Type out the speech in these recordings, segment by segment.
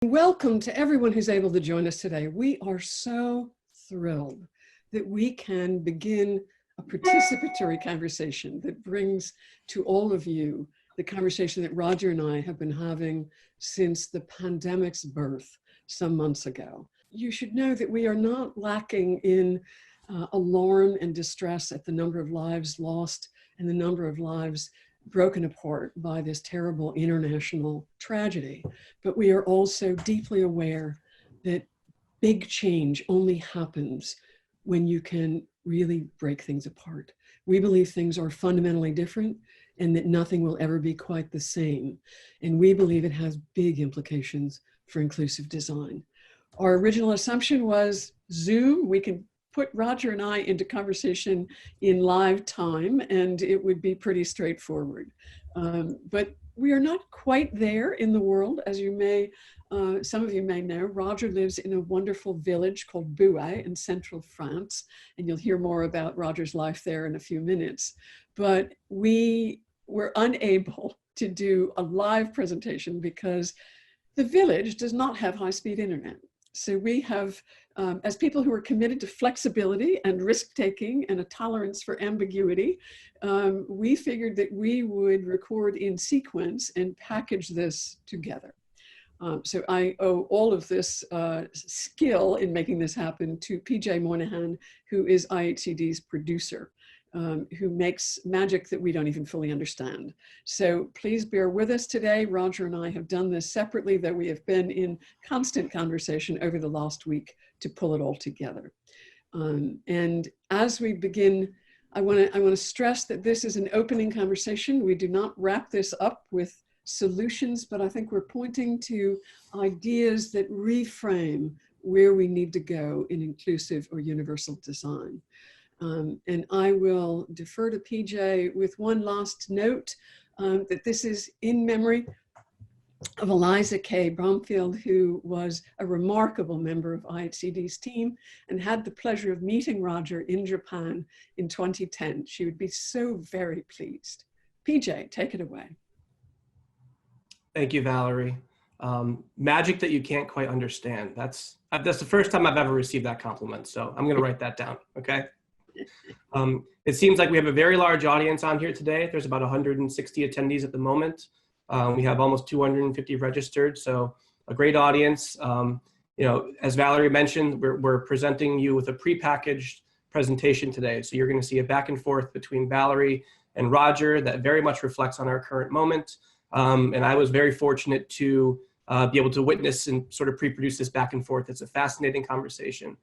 Welcome to everyone who's able to join us today. We are so thrilled that we can begin a participatory conversation that brings to all of you the conversation that Roger and I have been having since the pandemic's birth some months ago. You should know that we are not lacking in alarm and distress at the number of lives lost and the number of lives broken apart by this terrible international tragedy. But we are also deeply aware that big change only happens when you can really break things apart. We believe things are fundamentally different and that nothing will ever be quite the same. And we believe it has big implications for inclusive design. Our original assumption was Zoom. We can put Roger and I into conversation in live time and it would be pretty straightforward. But we are not quite there in the world. As you may, some of you may know, Roger lives in a wonderful village called Bouay in central France. And you'll hear more about Roger's life there in a few minutes. But we were unable to do a live presentation because the village does not have high-speed internet. So we have, as people who are committed to flexibility and risk-taking and a tolerance for ambiguity, we figured that we would record in sequence and package this together. So I owe all of this skill in making this happen to PJ Moynihan, who is IHCD's producer, who makes magic that we don't even fully understand. So please bear with us today. Roger and I have done this separately, though we have been in constant conversation over the last week to pull it all together. And as we begin, I want to stress that this is an opening conversation. We do not wrap this up with solutions, but I think we're pointing to ideas that reframe where we need to go in inclusive or universal design. And I will defer to PJ with one last note that this is in memory of Eliza Kaye Bromfield, who was a remarkable member of IHCD's team and had the pleasure of meeting Roger in Japan in 2010. She would be so very pleased. PJ, take it away. Thank you, Valerie. Magic that you can't quite understand. That's the first time I've ever received that compliment. So I'm gonna write that down, okay? It seems like we have a very large audience on here today. There's about 160 attendees at the moment. We have almost 250 registered, so a great audience. You know, as Valerie mentioned, we're presenting you with a prepackaged presentation today. So you're going to see a back and forth between Valerie and Roger that very much reflects on our current moment. And I was very fortunate to be able to witness and sort of pre-produce this back and forth. It's a fascinating conversation.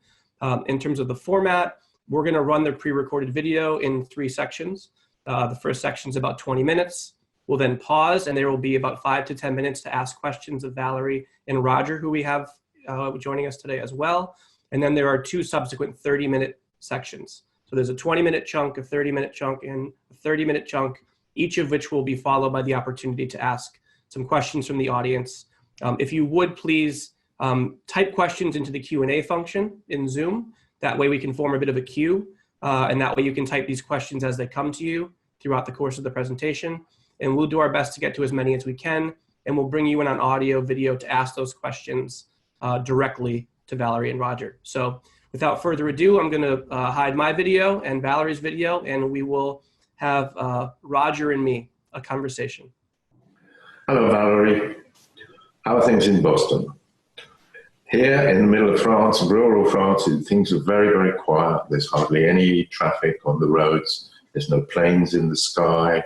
In terms of the format, we're going to run the pre-recorded video in 3 sections. The first section is about 20 minutes. We'll then pause, and there will be about 5 to 10 minutes to ask questions of Valerie and Roger, who we have joining us today as well. And then there are 2 subsequent 30-minute sections. So there's a 20-minute chunk, a 30-minute chunk, and a 30-minute chunk, each of which will be followed by the opportunity to ask some questions from the audience. If you would please type questions into the Q&A function in Zoom. That way we can form a bit of a queue, and that way you can type these questions as they come to you throughout the course of the presentation. And we'll do our best to get to as many as we can, and we'll bring you in on audio, video to ask those questions directly to Valerie and Roger. So without further ado, I'm gonna hide my video and Valerie's video, and we will have Roger and me a conversation. Hello, Valerie. How are things in Boston? Here in the middle of France, rural France, things are very, very quiet. There's hardly any traffic on the roads. There's no planes in the sky.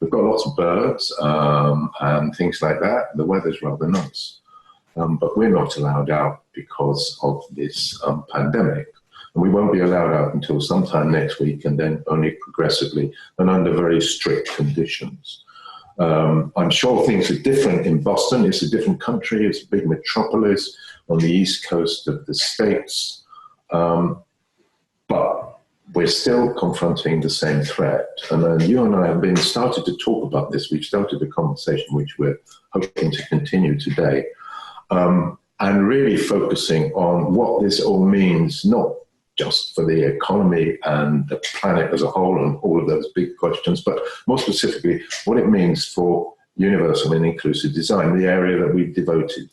We've got lots of birds and things like that. The weather's rather nice. But we're not allowed out because of this pandemic. And we won't be allowed out until sometime next week, and then only progressively and under very strict conditions. I'm sure things are different in Boston. It's a different country. It's a big metropolis on the east coast of the States. But we're still confronting the same threat. And you and I have started to talk about this. We've started a conversation which we're hoping to continue today. And really focusing on what this all means, not just for the economy and the planet as a whole and all of those big questions, but more specifically, what it means for universal and inclusive design, the area that we've devoted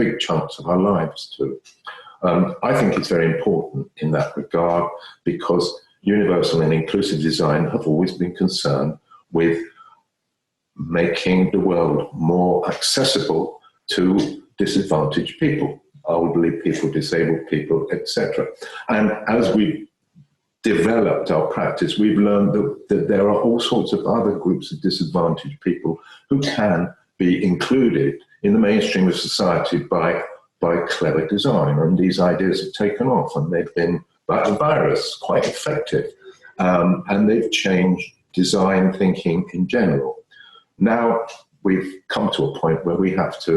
big chunks of our lives too. I think it's very important in that regard because universal and inclusive design have always been concerned with making the world more accessible to disadvantaged people, elderly people, disabled people, etc. And as we developed our practice, we've learned that there are all sorts of other groups of disadvantaged people who can be included in the mainstream of society by clever design. And these ideas have taken off, and they've been, like the virus, quite effective. And they've changed design thinking in general. Now we've come to a point where we have to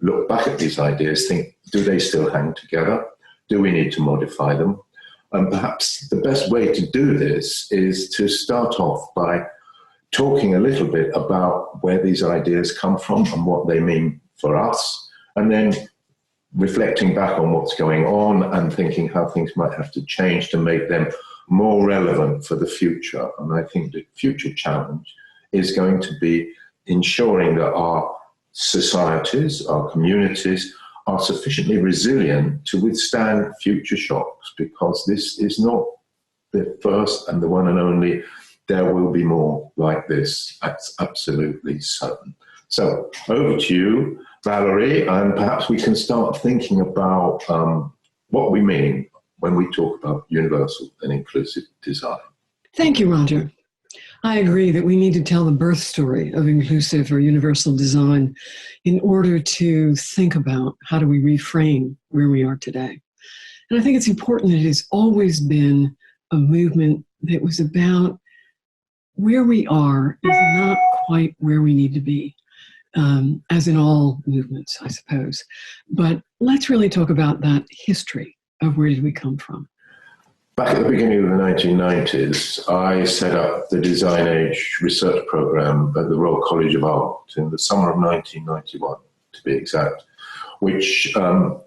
look back at these ideas, think, do they still hang together? Do we need to modify them? And perhaps the best way to do this is to start off by talking a little bit about where these ideas come from and what they mean for us, and then reflecting back on what's going on and thinking how things might have to change to make them more relevant for the future. And I think the future challenge is going to be ensuring that our societies, our communities, are sufficiently resilient to withstand future shocks, because this is not the first and the one and only. There will be more like this. That's absolutely certain. So over to you, Valerie, and perhaps we can start thinking about what we mean when we talk about universal and inclusive design. Thank you, Roger. I agree that we need to tell the birth story of inclusive or universal design in order to think about how do we reframe where we are today. And I think it's important that it has always been a movement that was about where we are is not quite where we need to be, as in all movements, I suppose. But let's really talk about that history of where did we come from. Back at the beginning of the 1990s, I set up the Design Age research program at the Royal College of Art in the summer of 1991, to be exact, which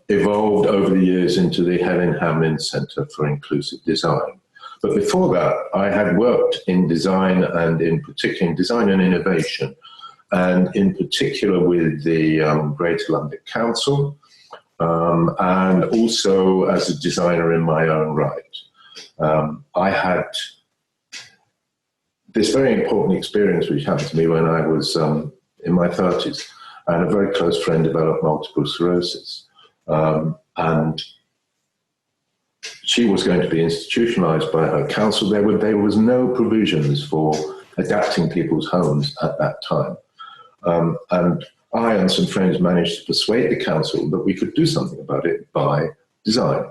evolved over the years into the Helen Hamlin Centre for Inclusive Design. But before that, I had worked in design, and in particular in design and innovation, and in particular with the Greater London Council, and also as a designer in my own right. I had this very important experience which happened to me when I was in my 30s, and a very close friend developed multiple sclerosis. And she was going to be institutionalized by her council. There was no provisions for adapting people's homes at that time. And I and some friends managed to persuade the council that we could do something about it by design.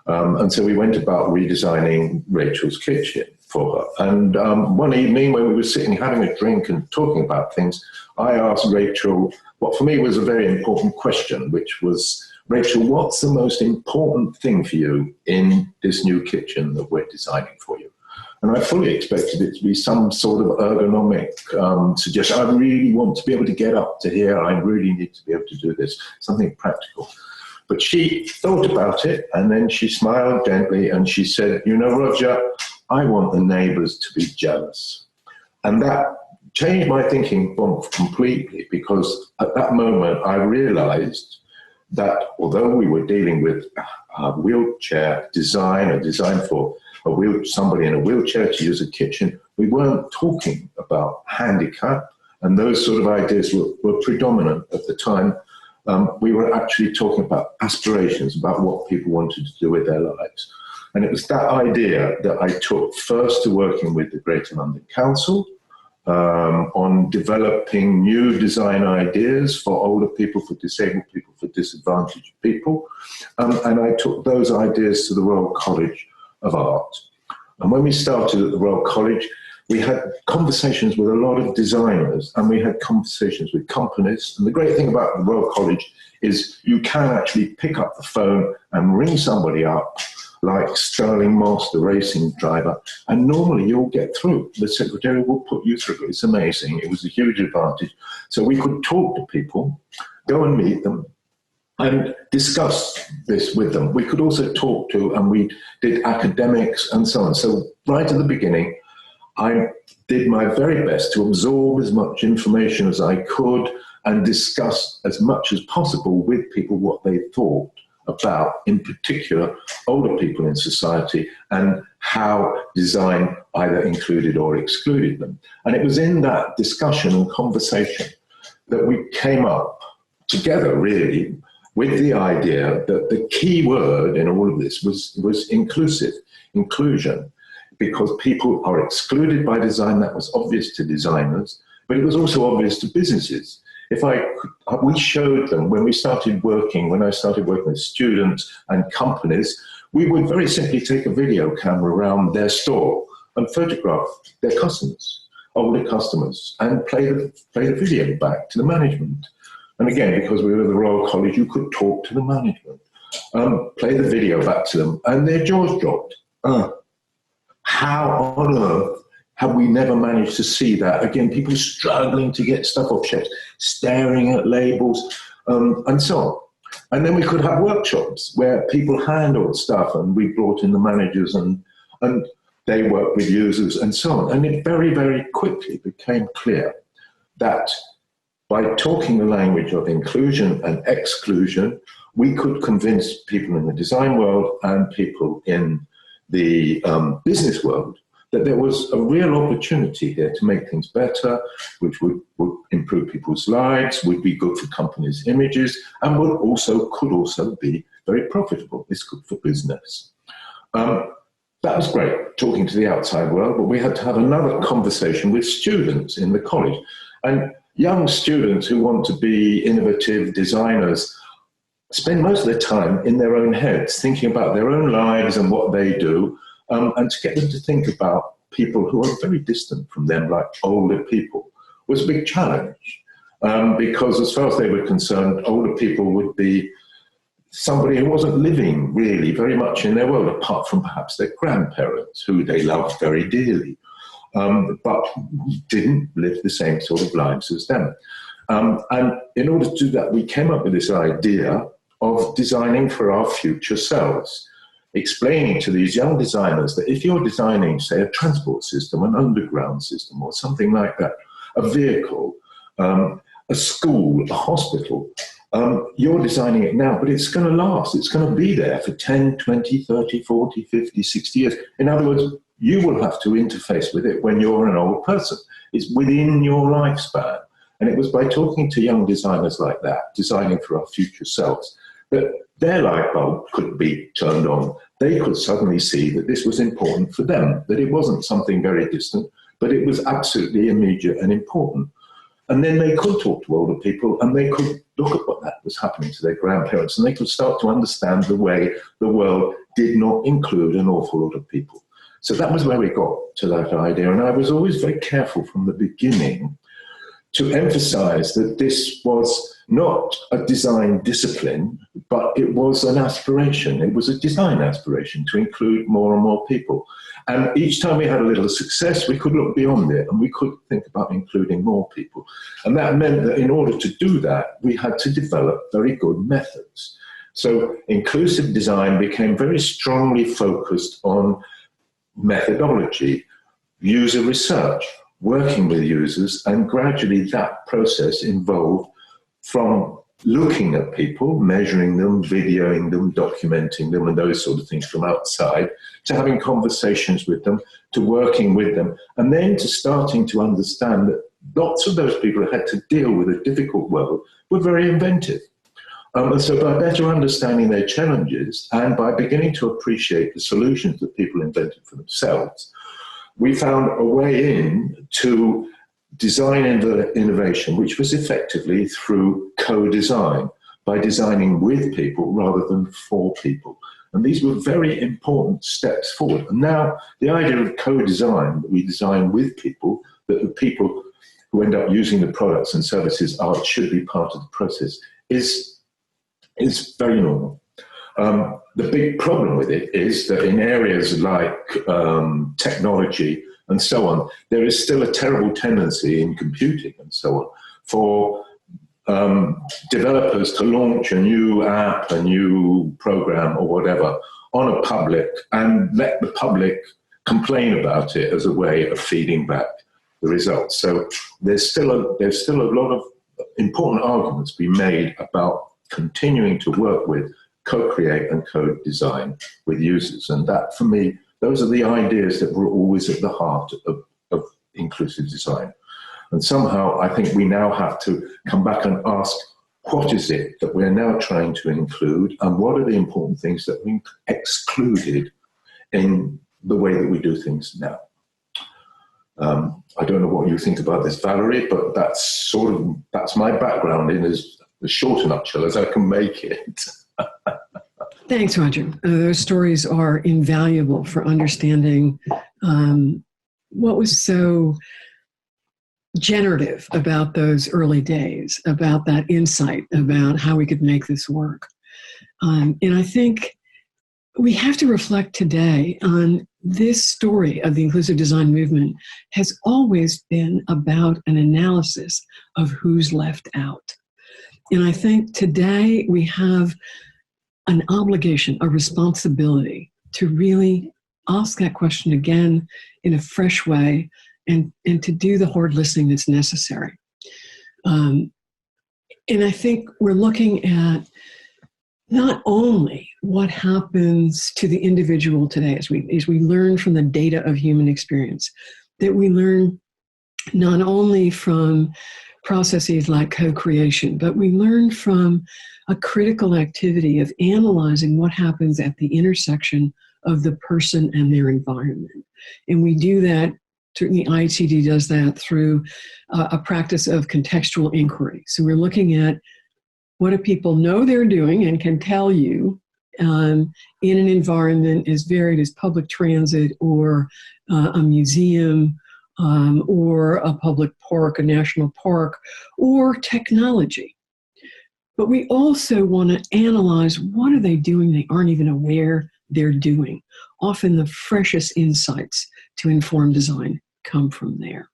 And so we went about redesigning Rachel's kitchen for her. And one evening when we were sitting having a drink and talking about things, I asked Rachel what for me was a very important question, which was, Rachel, what's the most important thing for you in this new kitchen that we're designing for you? And I fully expected it to be some sort of ergonomic suggestion. I really want to be able to get up to here. I really need to be able to do this, something practical. But she thought about it, and then she smiled gently and she said, you know, Roger, I want the neighbours to be jealous. And that changed my thinking completely, because at that moment I realised that although we were dealing with a wheelchair design, a design for somebody in a wheelchair to use a kitchen, we weren't talking about handicap, and those sort of ideas were predominant at the time. We were actually talking about aspirations, about what people wanted to do with their lives. And it was that idea that I took first to working with the Greater London Council on developing new design ideas for older people, for disabled people, for disadvantaged people. And I took those ideas to the Royal College of Art. And when we started at the Royal College, we had conversations with a lot of designers, and we had conversations with companies. And the great thing about the Royal College is you can actually pick up the phone and ring somebody up, like Sterling Moss, the racing driver, and normally you'll get through. The secretary will put you through. It's amazing. It was a huge advantage. So we could talk to people, go and meet them, and discuss this with them. We could also talk to, and we did academics and so on. So right at the beginning, I did my very best to absorb as much information as I could and discuss as much as possible with people what they thought about, in particular, older people in society and how design either included or excluded them. And it was in that discussion and conversation that we came up together, really, with the idea that the key word in all of this was inclusion, because people are excluded by design. That was obvious to designers, but it was also obvious to businesses. We showed them when I started working with students and companies, we would very simply take a video camera around their store and photograph their customers, older customers, and play the video back to the management. And again, because we were the Royal College, you could talk to the management, play the video back to them, and their jaws dropped. How on earth have we never managed to see that? Again, people struggling to get stuff off shelves, staring at labels, and so on. And then we could have workshops where people handled stuff, and we brought in the managers, and they worked with users and so on. And it very, very quickly became clear that by talking the language of inclusion and exclusion, we could convince people in the design world and people in the business world that there was a real opportunity here to make things better, which would improve people's lives, would be good for companies' images, and could also be very profitable. It's good for business. That was great, talking to the outside world, but we had to have another conversation with students in the college. And young students who want to be innovative designers spend most of their time in their own heads, thinking about their own lives and what they do, and to get them to think about people who are very distant from them, like older people, was a big challenge. Because as far as they were concerned, older people would be somebody who wasn't living really very much in their world, apart from perhaps their grandparents, who they loved very dearly, but didn't live the same sort of lives as them. And in order to do that, we came up with this idea of designing for our future selves, explaining to these young designers that if you're designing, say, a transport system, an underground system, or something like that, a vehicle, a school, a hospital, you're designing it now, but it's going to last. It's going to be there for 10, 20, 30, 40, 50, 60 years. In other words, you will have to interface with it when you're an old person. It's within your lifespan. And it was by talking to young designers like that, designing for our future selves, that their light bulb could be turned on. They could suddenly see that this was important for them, that it wasn't something very distant, but it was absolutely immediate and important. And then they could talk to older people, and they could look at what that was happening to their grandparents, and they could start to understand the way the world did not include an awful lot of people. So that was where we got to that idea. And I was always very careful from the beginning to emphasize that this was not a design discipline, but it was an aspiration. It was a design aspiration to include more and more people. And each time we had a little success, we could look beyond it, and we could think about including more people. And that meant that in order to do that, we had to develop very good methods. So inclusive design became very strongly focused on methodology, user research, working with users, and gradually that process evolved from looking at people, measuring them, videoing them, documenting them, and those sort of things from outside, to having conversations with them, to working with them, and then to starting to understand that lots of those people who had to deal with a difficult world were very inventive. And so by better understanding their challenges and by beginning to appreciate the solutions that people invented for themselves, we found a way in to design innovation, which was effectively through co-design, by designing with people rather than for people. And these were very important steps forward. And now the idea of co-design, that we design with people, that the people who end up using the products and services should be part of the process, is very normal. The big problem with it is that in areas like technology and so on, there is still a terrible tendency in computing and so on for developers to launch a new app, a new program or whatever on a public and let the public complain about it as a way of feeding back the results. So there's still a lot of important arguments be made about continuing to work with, co-create and co-design with users. And that, for me, those are the ideas that were always at the heart of inclusive design. And somehow I think we now have to come back and ask, what is it that we're now trying to include, and what are the important things that we excluded in the way that we do things now? I don't know what you think about this, Valerie, but that's my background in as short a nutshell as I can make it. Thanks, Roger. Those stories are invaluable for understanding what was so generative about those early days, about that insight, about how we could make this work. And I think we have to reflect today on this story of the inclusive design movement has always been about an analysis of who's left out. And I think today we have an obligation, a responsibility to really ask that question again in a fresh way and to do the hard listening that's necessary. And I think we're looking at not only what happens to the individual today as we learn from the data of human experience, that we learn not only from processes like co-creation, but we learn from a critical activity of analyzing what happens at the intersection of the person and their environment. And we do that, certainly IHCD does that through a practice of contextual inquiry. So we're looking at what do people know they're doing and can tell you in an environment as varied as public transit or a museum or a public park, a national park, or technology. But we also want to analyze what are they doing they aren't even aware they're doing. Often the freshest insights to inform design come from there.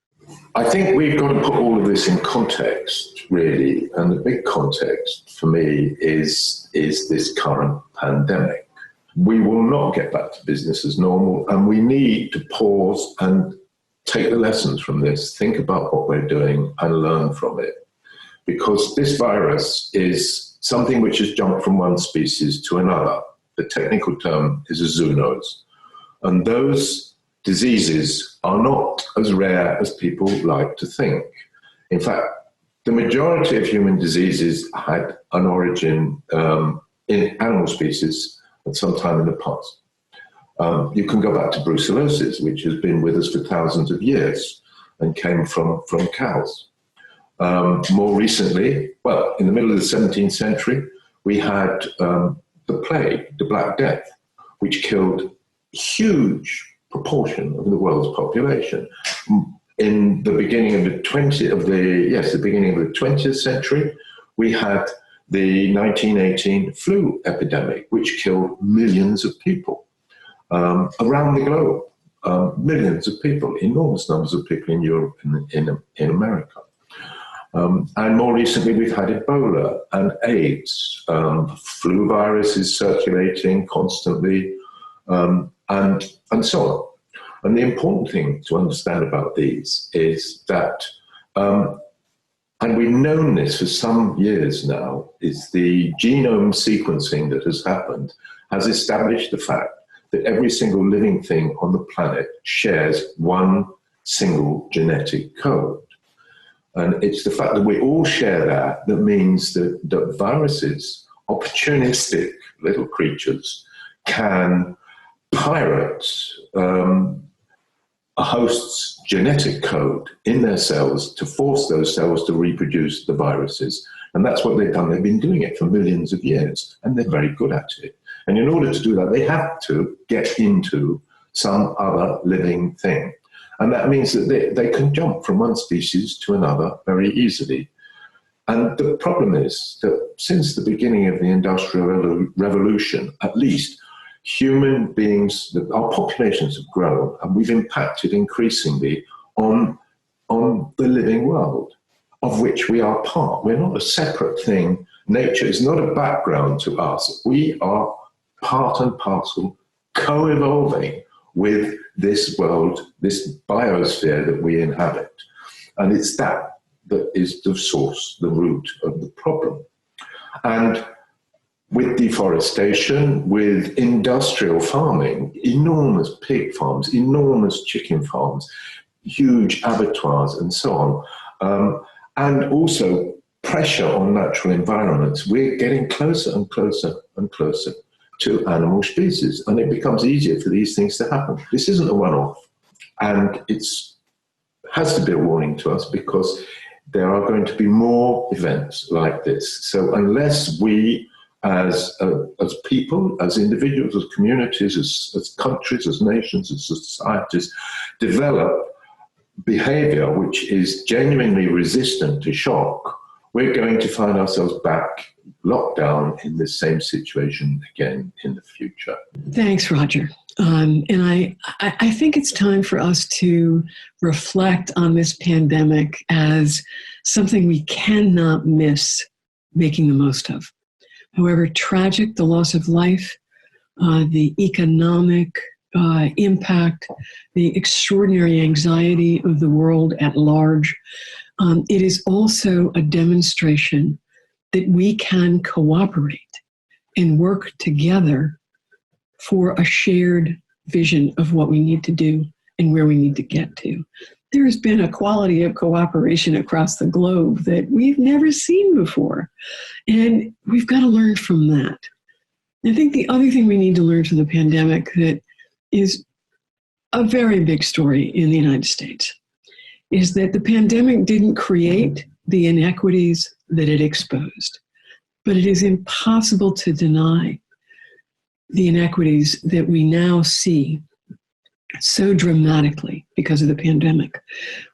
I think we've got to put all of this in context, really, and the big context for me is this current pandemic. We will not get back to business as normal, and we need to pause and take the lessons from this, think about what we're doing and learn from it. Because this virus is something which has jumped from one species to another. The technical term is a zoonose. And those diseases are not as rare as people like to think. In fact, the majority of human diseases had an origin in animal species at some time in the past. You can go back to brucellosis, which has been with us for thousands of years and came from cows. More recently, well, in the middle of the 17th century, we had the plague, the Black Death, which killed a huge proportion of the world's population. In the beginning of the 20th century, we had the 1918 flu epidemic, which killed millions of people around the globe. Millions of people, enormous numbers of people in Europe and in America. And more recently, we've had Ebola and AIDS. Flu virus is circulating constantly, and so on. And the important thing to understand about these is that, and we've known this for some years now, is the genome sequencing that has happened has established the fact that every single living thing on the planet shares one single genetic code. And it's the fact that we all share that means that viruses, opportunistic little creatures, can pirate a host's genetic code in their cells to force those cells to reproduce the viruses. And that's what they've done. They've been doing it for millions of years, and they're very good at it. And in order to do that, they have to get into some other living thing. And that means that they can jump from one species to another very easily. And the problem is that since the beginning of the Industrial Revolution, at least, human beings, our populations have grown, and we've impacted increasingly on the living world, of which we are part. We're not a separate thing. Nature is not a background to us. We are part and parcel, co-evolving with this world, this biosphere that we inhabit. And it's that that is the source, the root of the problem. And with deforestation, with industrial farming, enormous pig farms, enormous chicken farms, huge abattoirs and so on, and also pressure on natural environments, we're getting closer and closer and closer to animal species, and it becomes easier for these things to happen. This isn't a one-off, and it has to be a warning to us, because there are going to be more events like this. So unless we as people, as individuals, as communities, as countries, as nations, as societies, develop behavior which is genuinely resistant to shock, we're going to find ourselves back locked down in the same situation again in the future. Thanks, Roger. And I think it's time for us to reflect on this pandemic as something we cannot miss making the most of. However tragic the loss of life, the economic impact, the extraordinary anxiety of the world at large, it is also a demonstration that we can cooperate and work together for a shared vision of what we need to do and where we need to get to. There has been a quality of cooperation across the globe that we've never seen before, and we've got to learn from that. I think the other thing we need to learn from the pandemic that is a very big story in the United States is that the pandemic didn't create the inequities that it exposed, but it is impossible to deny the inequities that we now see so dramatically because of the pandemic.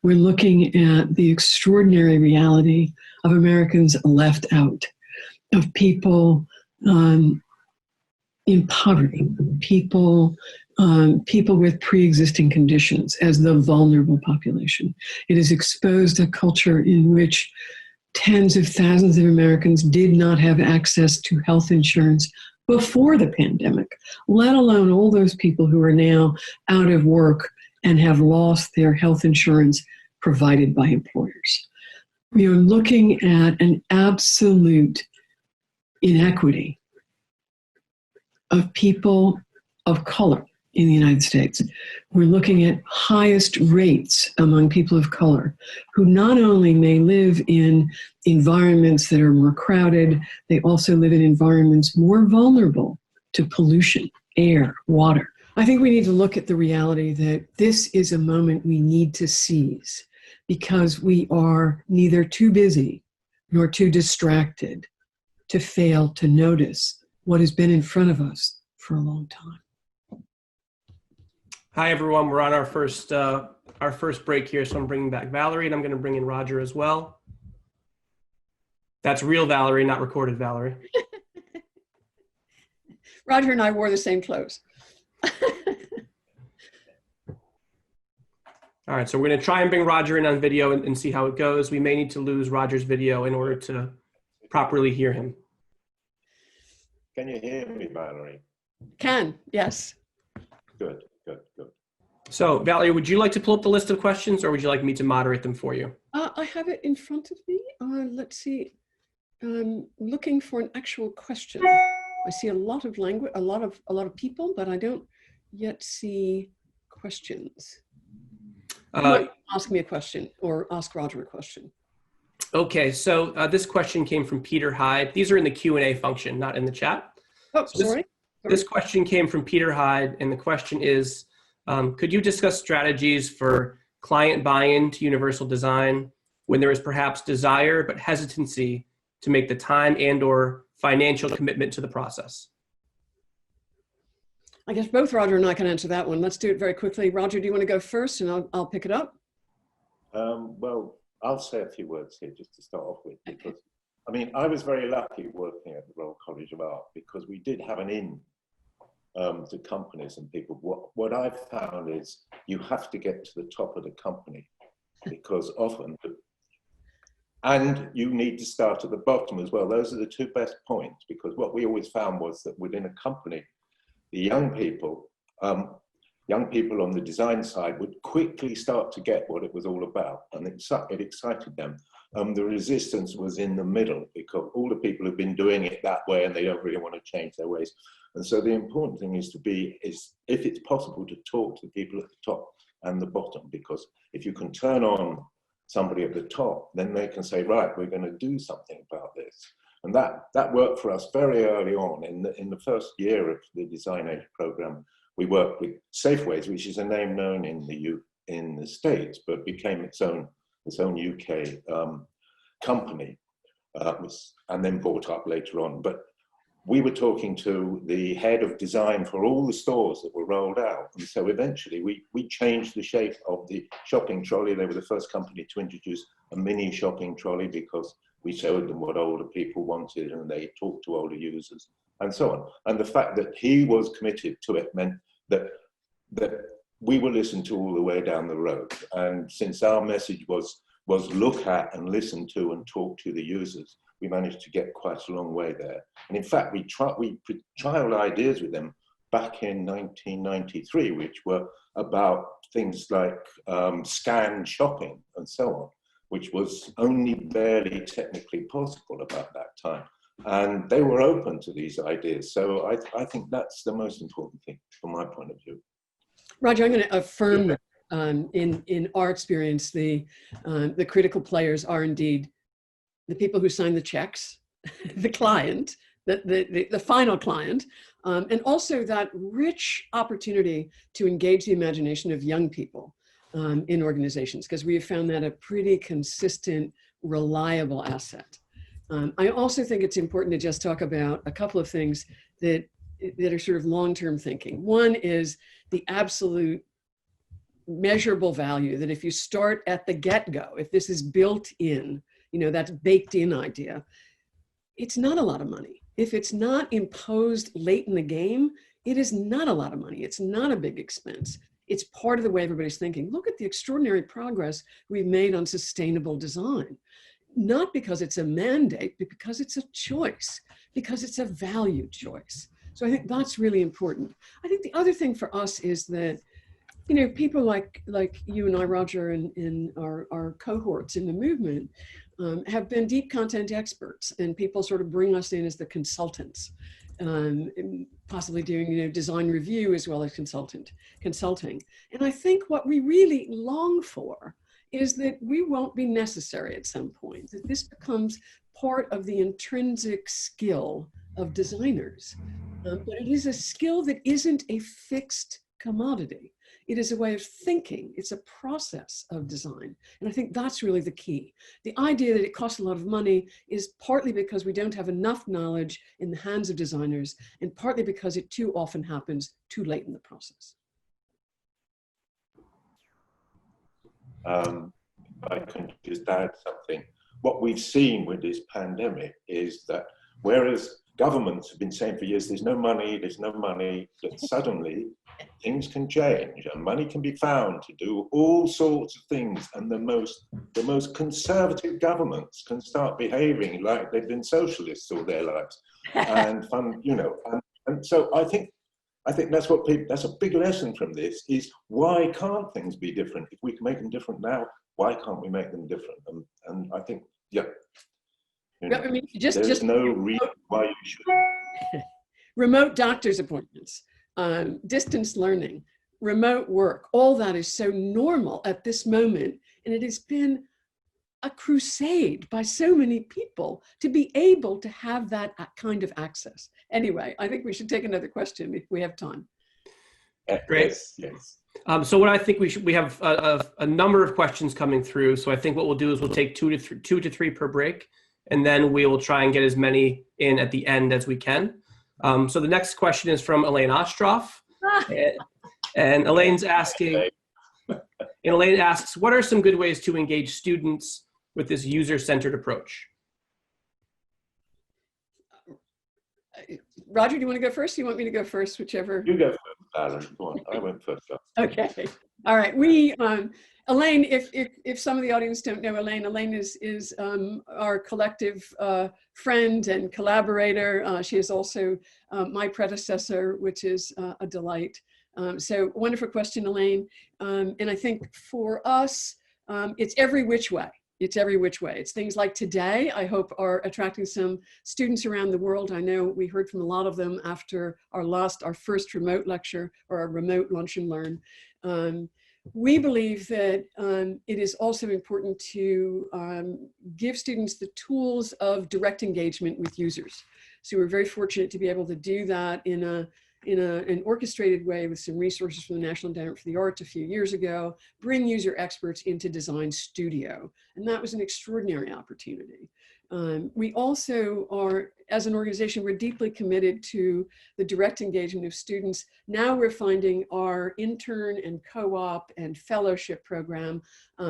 We're looking at the extraordinary reality of Americans left out, of people in poverty, people with pre-existing conditions as the vulnerable population. It has exposed a culture in which tens of thousands of Americans did not have access to health insurance before the pandemic, let alone all those people who are now out of work and have lost their health insurance provided by employers. We are looking at an absolute inequity of people of color in the United States. We're looking at highest rates among people of color who not only may live in environments that are more crowded, they also live in environments more vulnerable to pollution, air, water. I think we need to look at the reality that this is a moment we need to seize because we are neither too busy nor too distracted to fail to notice what has been in front of us for a long time. Hi, everyone. We're on our first break here, so I'm bringing back Valerie, and I'm going to bring in Roger as well. That's real Valerie, not recorded Valerie. Roger and I wore the same clothes. All right, so we're going to try and bring Roger in on video and see how it goes. We may need to lose Roger's video in order to properly hear him. Can you hear me, Valerie? Can, yes. Good, good, good. So, Valerie, would you like to pull up the list of questions, or would you like me to moderate them for you? I have it in front of me. Let's see. I'm looking for an actual question. I see a lot of language, a lot of people, but I don't yet see questions. Ask me a question or ask Roger a question. Okay, so this question came from Peter Hyde. These are in the Q&A function, not in the chat. Oh, so sorry. This question came from Peter Hyde, and the question is, could you discuss strategies for client buy-in to universal design when there is perhaps desire but hesitancy to make the time and/or financial commitment to the process? I guess both Roger and I can answer that one. Let's do it very quickly. Roger, do you want to go first and I'll pick it up? Well, I'll say a few words here just to start off with, because I mean, I was very lucky working at the Royal College of Art because we did have an in to companies and people. What I've found is you have to get to the top of the company because often, and you need to start at the bottom as well. Those are the two best points, because what we always found was that within a company, the young people on the design side would quickly start to get what it was all about, and it excited them. The resistance was in the middle because all the people have been doing it that way and they don't really want to change their ways. And so the important thing is if it's possible, to talk to the people at the top and the bottom, because if you can turn on somebody at the top, then they can say, right, we're going to do something about this. And that worked for us very early on. In the first year of the Design Age program, we worked with Safeways, which is a name known in the States, but became its own UK company, and then bought up later on. But we were talking to the head of design for all the stores that were rolled out. And so eventually we changed the shape of the shopping trolley. They were the first company to introduce a mini shopping trolley because we showed them what older people wanted and they talked to older users and so on. And the fact that he was committed to it meant that we were listened to all the way down the road. And since our message was look at and listen to and talk to the users, we managed to get quite a long way there. And in fact, we trialed ideas with them back in 1993, which were about things like scanned shopping and so on, which was only barely technically possible about that time. And they were open to these ideas. So I think that's the most important thing from my point of view. Roger, I'm going to affirm that in our experience, the critical players are indeed the people who sign the checks, the client, the final client, and also that rich opportunity to engage the imagination of young people in organizations, because we have found that a pretty consistent, reliable asset. I also think it's important to just talk about a couple of things that are sort of long-term thinking. One is the absolute measurable value that if you start at the get-go, if this is built in, that baked in idea, it's not a lot of money. If it's not imposed late in the game, it is not a lot of money. It's not a big expense. It's part of the way everybody's thinking. Look at the extraordinary progress we've made on sustainable design. Not because it's a mandate, but because it's a choice, because it's a value choice. So I think that's really important. I think the other thing for us is that, people like you and I, Roger, and our cohorts in the movement have been deep content experts, and people sort of bring us in as the consultants, possibly doing design review as well as consulting. And I think what we really long for is that we won't be necessary at some point, that this becomes part of the intrinsic skill of designers. But it is a skill that isn't a fixed commodity. It is a way of thinking. It's a process of design. And I think that's really the key. The idea that it costs a lot of money is partly because we don't have enough knowledge in the hands of designers, and partly because it too often happens too late in the process. I can just add something. What we've seen with this pandemic is that whereas governments have been saying for years, there's no money, that suddenly things can change and money can be found to do all sorts of things, and the most conservative governments can start behaving like they've been socialists all their lives and and so I think that's that's a big lesson from this, is why can't things be different? If we can make them different now, why can't we make them different? And I think, I mean, there's no reason why you should. Remote doctor's appointments, distance learning, remote work, all that is so normal at this moment. And it has been a crusade by so many people to be able to have that kind of access. Anyway, I think we should take another question if we have time. Great. Yes. So what I think we have a number of questions coming through. So I think what we'll do is we'll take two to three per break, and then we will try and get as many in at the end as we can. So the next question is from Elaine Ostroff. And Elaine's asking, Elaine asks, what are some good ways to engage students with this user-centered approach? Roger, do you want to go first? Do you want me to go first? Whichever. You go first, Valerie. Go on. I went first. Okay. All right. Elaine, if some of the audience don't know Elaine is our collective friend and collaborator. She is also my predecessor, which is a delight. So wonderful question, Elaine. And I think for us, it's every which way. it's every which way. It's things like today, I hope, are attracting some students around the world. I know we heard from a lot of them after our first remote lecture, or our remote lunch and learn. We believe that it is also important to give students the tools of direct engagement with users. So we're very fortunate to be able to do that in an orchestrated way with some resources from the National Endowment for the Arts a few years ago, bring user experts into Design Studio. And that was an extraordinary opportunity. We also are, as an organization, we're deeply committed to the direct engagement of students. Now we're finding our intern and co-op and fellowship program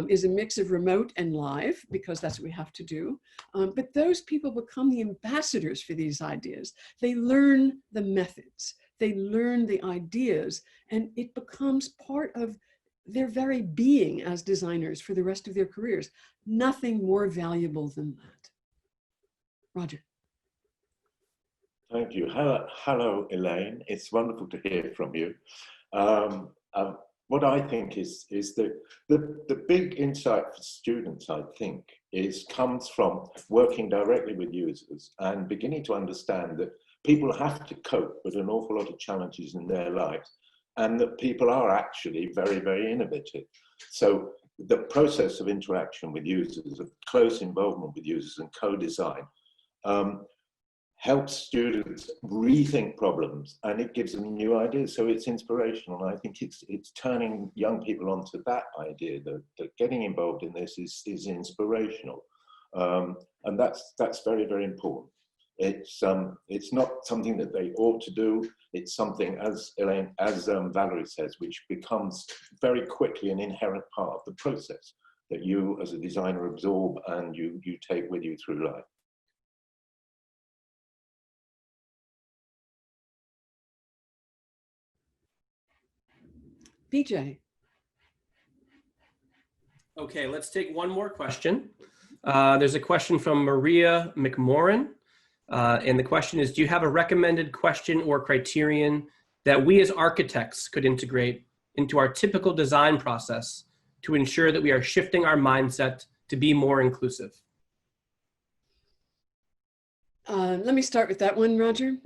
is a mix of remote and live, because that's what we have to do. But those people become the ambassadors for these ideas. They learn the methods, they learn the ideas, and it becomes part of their very being as designers for the rest of their careers. Nothing more valuable than that. Roger. Thank you. Hello, Elaine. It's wonderful to hear from you. What I think is that the big insight for students, I think, comes from working directly with users and beginning to understand that people have to cope with an awful lot of challenges in their lives, and that people are actually very, very innovative. So the process of interaction with users, of close involvement with users and co-design, helps students rethink problems, and it gives them new ideas. So it's inspirational. And I think it's turning young people onto that idea that getting involved in this is inspirational, and that's very, very important. It's not something that they ought to do. It's something, as Valerie says, which becomes very quickly an inherent part of the process that you as a designer absorb and you take with you through life. BJ. Okay, let's take one more question. There's a question from Maria McMorrin. And the question is, do you have a recommended question or criterion that we as architects could integrate into our typical design process to ensure that we are shifting our mindset to be more inclusive? Let me start with that one, Roger,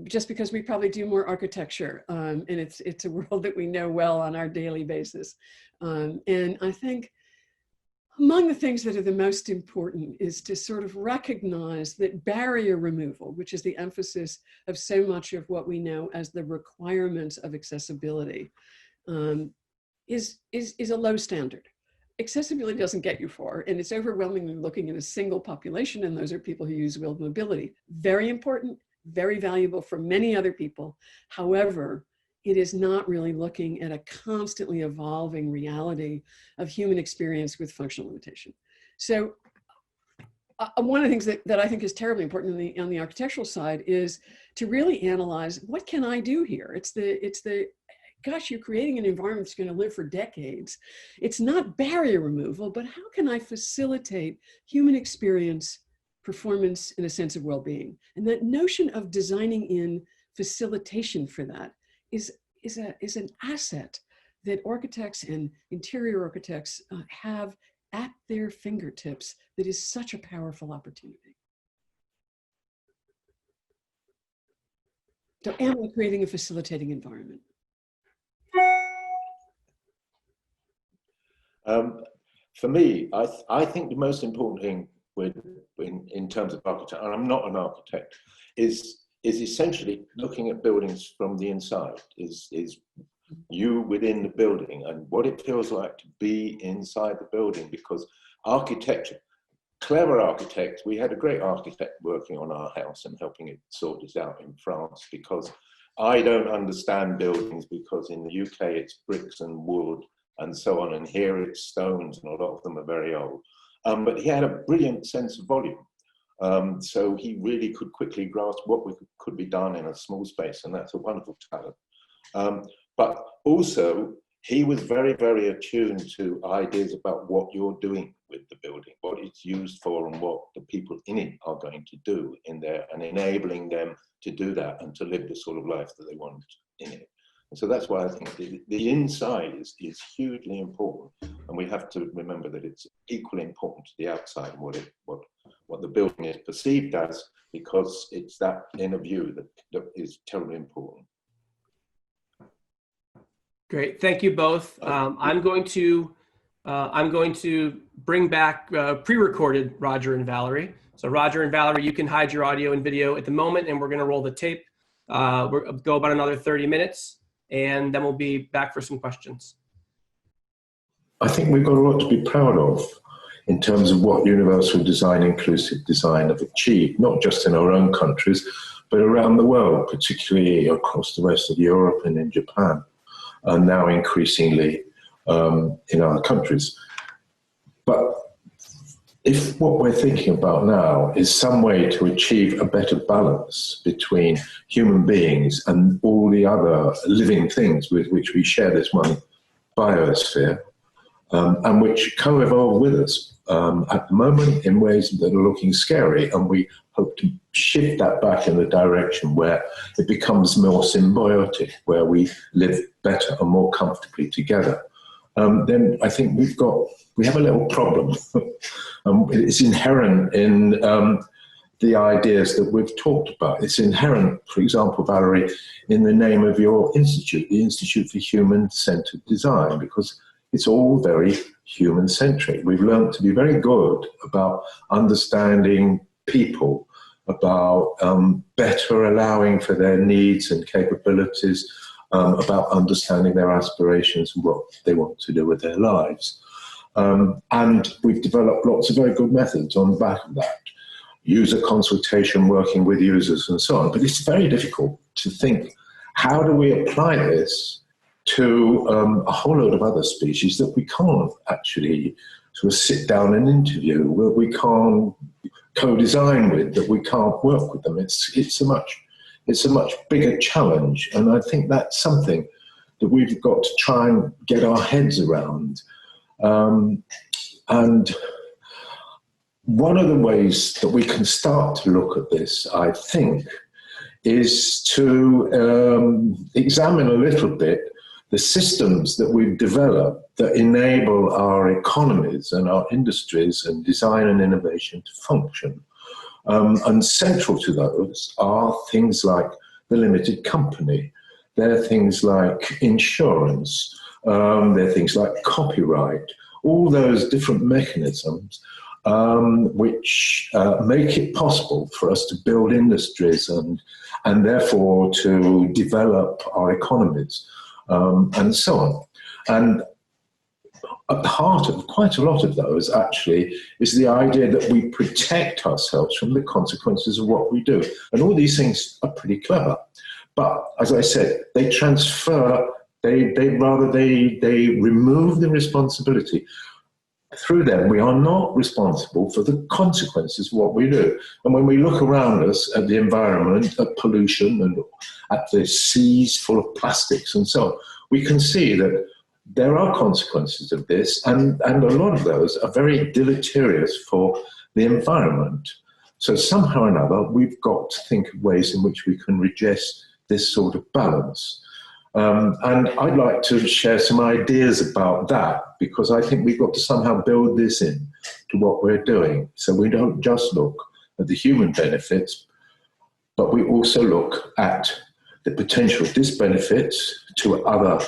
just because we probably do more architecture, and it's a world that we know well on our daily basis. And I think among the things that are the most important is to sort of recognize that barrier removal, which is the emphasis of so much of what we know as the requirements of accessibility, is a low standard. Accessibility doesn't get you far, and it's overwhelmingly looking at a single population, and those are people who use wheeled mobility. Very important, very valuable for many other people. However, it is not really looking at a constantly evolving reality of human experience with functional limitation. So one of the things that I think is terribly important on the architectural side is to really analyze, what can I do here? It's the gosh, you're creating an environment that's going to live for decades. It's not barrier removal, but how can I facilitate human experience, performance, and a sense of well-being? And that notion of designing in facilitation for that is an asset that architects and interior architects have at their fingertips that is such a powerful opportunity. So am I creating a facilitating environment? For me, I think the most important thing in terms of architecture, and I'm not an architect, is essentially looking at buildings from the inside, is you within the building and what it feels like to be inside the building. Because architecture, clever architects, we had a great architect working on our house and helping it sort this out in France, because I don't understand buildings, because in the UK it's bricks and wood and so on, and here it's stones, and a lot of them are very old. But he had a brilliant sense of volume. So he really could quickly grasp what could be done in a small space, and that's a wonderful talent. But also, he was very, very attuned to ideas about what you're doing with the building, what it's used for, and what the people in it are going to do in there, and enabling them to do that and to live the sort of life that they want in it. And so that's why I think the inside is hugely important. And we have to remember that it's equally important to the outside and what the building is perceived as, because it's that inner view that is terribly important. Great, thank you both. I'm going to bring back pre-recorded Roger and Valerie. So Roger and Valerie, you can hide your audio and video at the moment, and we're going to roll the tape. We'll go about another 30 minutes, and then we'll be back for some questions. I think we've got a lot to be proud of in terms of what universal design, inclusive design have achieved, not just in our own countries, but around the world, particularly across the rest of Europe and in Japan, and now increasingly in other countries. But if what we're thinking about now is some way to achieve a better balance between human beings and all the other living things with which we share this one biosphere, and which co-evolve with us at the moment in ways that are looking scary, and we hope to shift that back in the direction where it becomes more symbiotic, where we live better and more comfortably together, then I think we have a little problem. It's inherent in the ideas that we've talked about. It's inherent, for example, Valerie, in the name of your institute, the Institute for Human-Centered Design, because it's all very human-centric. We've learned to be very good about understanding people, about better allowing for their needs and capabilities, about understanding their aspirations and what they want to do with their lives. And we've developed lots of very good methods on the back of that. User consultation, working with users and so on. But it's very difficult to think, how do we apply this to a whole load of other species that we can't actually sort of sit down and interview, where we can't co-design with, that we can't work with them. It's a much bigger challenge, and I think that's something that we've got to try and get our heads around. And one of the ways that we can start to look at this, I think, is to examine a little bit the systems that we've developed that enable our economies and our industries and design and innovation to function. And central to those are things like the limited company. They're things like insurance. They're things like copyright. All those different mechanisms which make it possible for us to build industries and therefore to develop our economies. And so on. And at the heart of quite a lot of those, actually, is the idea that we protect ourselves from the consequences of what we do. And all these things are pretty clever. But as I said, they transfer, they remove the responsibility. Through them, we are not responsible for the consequences of what we do. And when we look around us at the environment, at pollution, and at the seas full of plastics and so on, we can see that there are consequences of this, and a lot of those are very deleterious for the environment. So somehow or another, we've got to think of ways in which we can redress this sort of balance. And I'd like to share some ideas about that, because I think we've got to somehow build this in to what we're doing. So we don't just look at the human benefits, but we also look at the potential disbenefits to other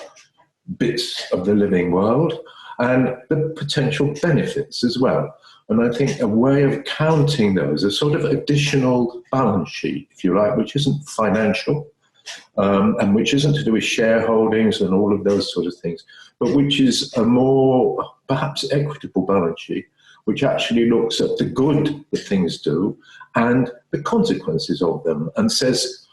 bits of the living world and the potential benefits as well. And I think a way of counting those, a sort of additional balance sheet, if you like, which isn't financial, and which isn't to do with shareholdings and all of those sort of things, but which is a more perhaps equitable balance sheet, which actually looks at the good that things do and the consequences of them and says,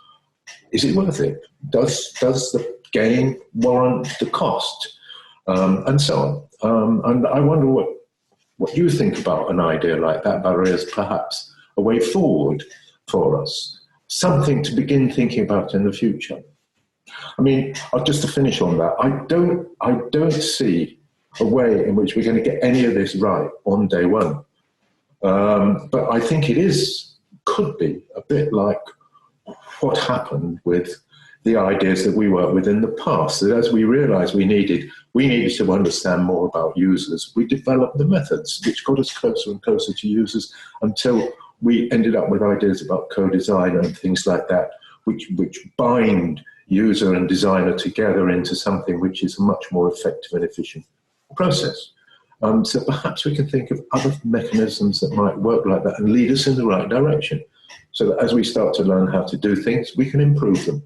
is it worth it? Does the gain warrant the cost? And so on. And I wonder what you think about an idea like that, Valerie, as perhaps a way forward for us. Something to begin thinking about in the future. I mean, just to finish on that, I don't see a way in which we're going to get any of this right on day one. But I think could be a bit like what happened with the ideas that we worked with in the past. That as we realized we needed to understand more about users, we developed the methods which got us closer and closer to users until we ended up with ideas about co-design and things like that, which bind user and designer together into something which is a much more effective and efficient process. So perhaps we can think of other mechanisms that might work like that and lead us in the right direction, so that as we start to learn how to do things, we can improve them.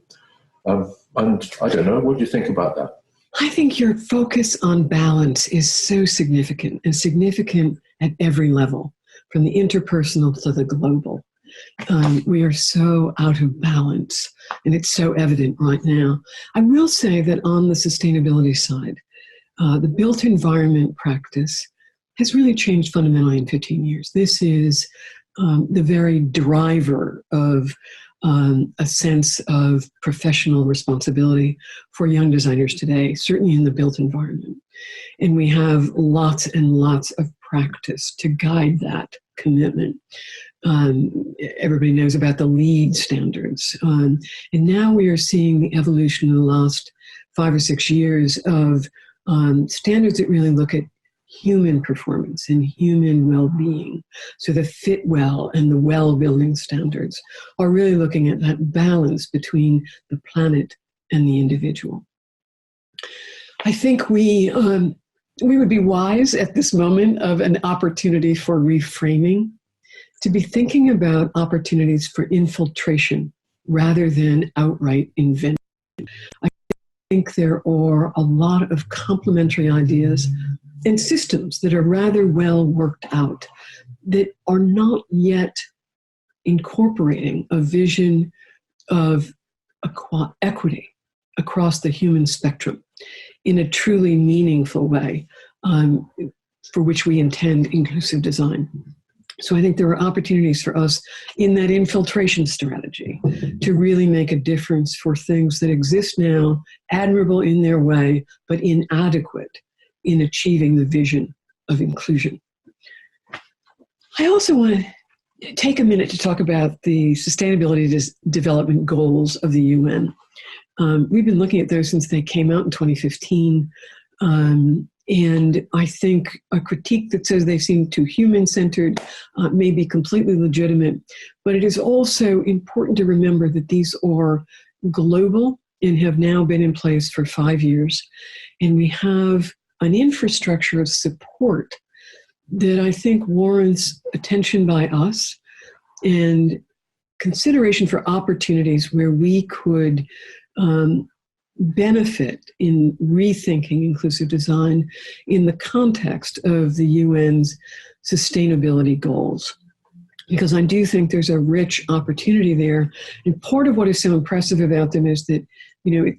And I don't know, what do you think about that? I think your focus on balance is so significant, and significant at every level, from the interpersonal to the global. We are so out of balance, and it's so evident right now. I will say that on the sustainability side, the built environment practice has really changed fundamentally in 15 years. This is the very driver of a sense of professional responsibility for young designers today, certainly in the built environment. And we have lots and lots of practice to guide that commitment. Everybody knows about the LEED standards. And now we are seeing the evolution in the last 5 or 6 years of standards that really look at human performance and human well-being. So the fit well and the well-building standards are really looking at that balance between the planet and the individual. I think we would be wise at this moment of an opportunity for reframing to be thinking about opportunities for infiltration rather than outright invention. I think there are a lot of complementary ideas and systems that are rather well worked out that are not yet incorporating a vision of equity across the human spectrum in a truly meaningful way, for which we intend inclusive design. So I think there are opportunities for us in that infiltration strategy to really make a difference for things that exist now, admirable in their way, but inadequate in achieving the vision of inclusion. I also want to take a minute to talk about the Sustainability Development Goals of the UN. We've been looking at those since they came out in 2015. And I think a critique that says they seem too human-centered may be completely legitimate, but it is also important to remember that these are global and have now been in place for 5 years. And we have an infrastructure of support that I think warrants attention by us and consideration for opportunities where we could benefit in rethinking inclusive design in the context of the UN's sustainability goals. Because I do think there's a rich opportunity there. And part of what is so impressive about them is that,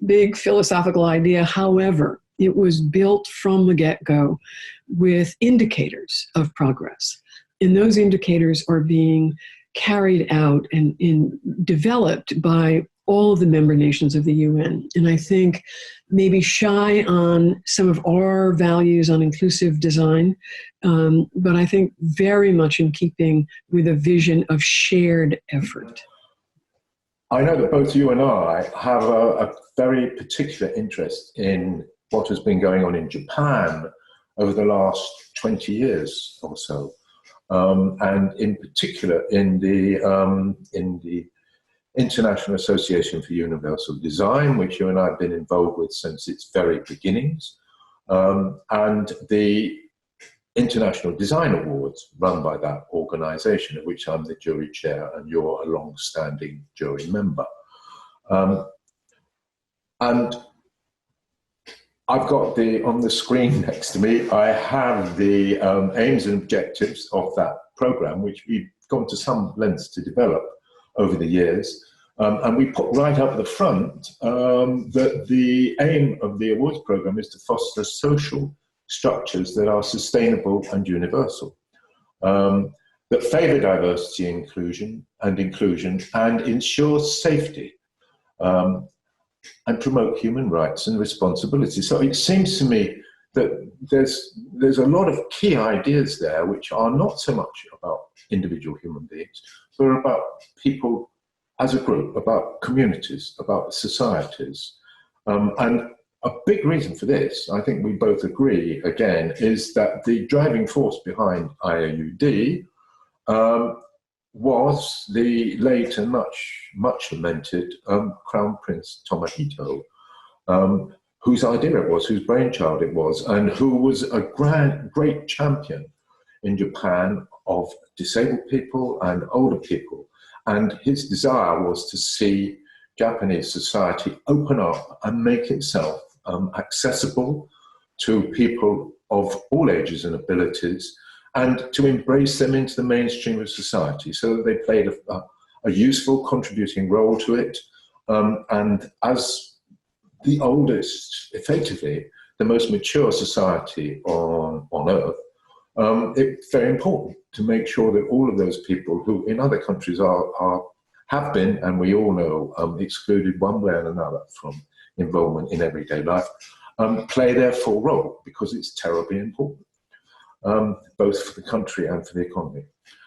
big philosophical idea, however, it was built from the get-go with indicators of progress. And those indicators are being carried out and developed by all of the member nations of the UN. And I think maybe shy on some of our values on inclusive design, but I think very much in keeping with a vision of shared effort. I know that both you and I have a very particular interest in what has been going on in Japan over the last 20 years or so, and in particular in the International Association for Universal Design, which you and I have been involved with since its very beginnings, and the International Design Awards run by that organization, of which I'm the jury chair and you're a long-standing jury member. And I've got on the screen next to me, I have the aims and objectives of that program, which we've gone to some lengths to develop over the years. And we put right up the front that the aim of the awards program is to foster social structures that are sustainable and universal, that favor diversity, inclusion and ensure safety, and promote human rights and responsibility. So it seems to me that there's a lot of key ideas there which are not so much about individual human beings, but about people as a group, about communities, about societies. And a big reason for this, I think we both agree, again, is that the driving force behind IAUD was the late and much lamented Crown Prince Tomohito, whose idea it was, whose brainchild it was, and who was a great champion in Japan of disabled people and older people. And his desire was to see Japanese society open up and make itself accessible to people of all ages and abilities, and to embrace them into the mainstream of society, so that they played a useful contributing role to it. And as the oldest, effectively, the most mature society on Earth, it's very important to make sure that all of those people who in other countries have been, and we all know, excluded one way or another from involvement in everyday life, play their full role, because it's terribly important, both for the country and for the economy.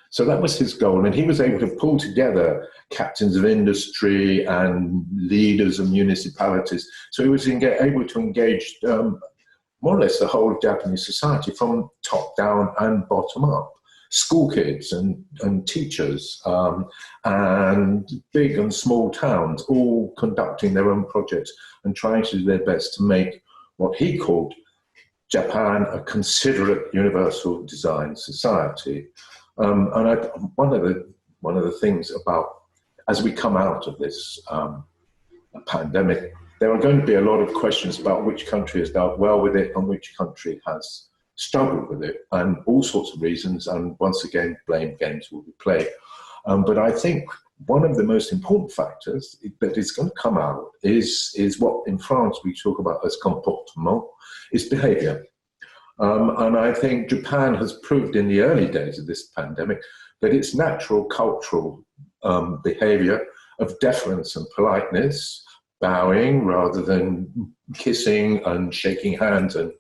So that was his goal, and he was able to pull together captains of industry and leaders of municipalities. So he was able to engage more or less the whole of Japanese society, from top down and bottom up. School kids and teachers and big and small towns, all conducting their own projects and trying to do their best to make what he called Japan a considerate universal design society. And one of the things about, as we come out of this pandemic, there are going to be a lot of questions about which country has dealt well with it and which country has struggled with it, and all sorts of reasons, and once again, blame games will be played. But I think one of the most important factors that is going to come out is what in France we talk about as comportement, is behavior. And I think Japan has proved in the early days of this pandemic that its natural cultural behavior of deference and politeness, bowing rather than kissing and shaking hands and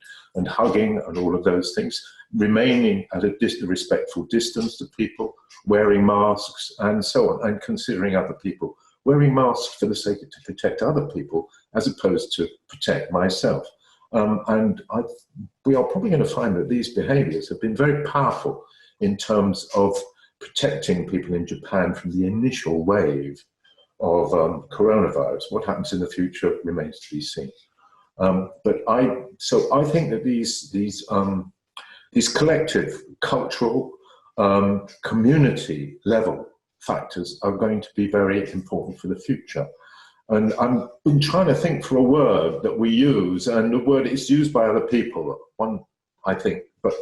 hugging and all of those things, remaining at a respectful distance to people, wearing masks and so on, and considering other people, wearing masks for the sake of to protect other people as opposed to protect myself. We are probably going to find that these behaviors have been very powerful in terms of protecting people in Japan from the initial wave of coronavirus. What happens in the future remains to be seen. But I think that these collective cultural community level factors are going to be very important for the future. And I've been trying to think for a word that we use, and the word is used by other people, one, I think, but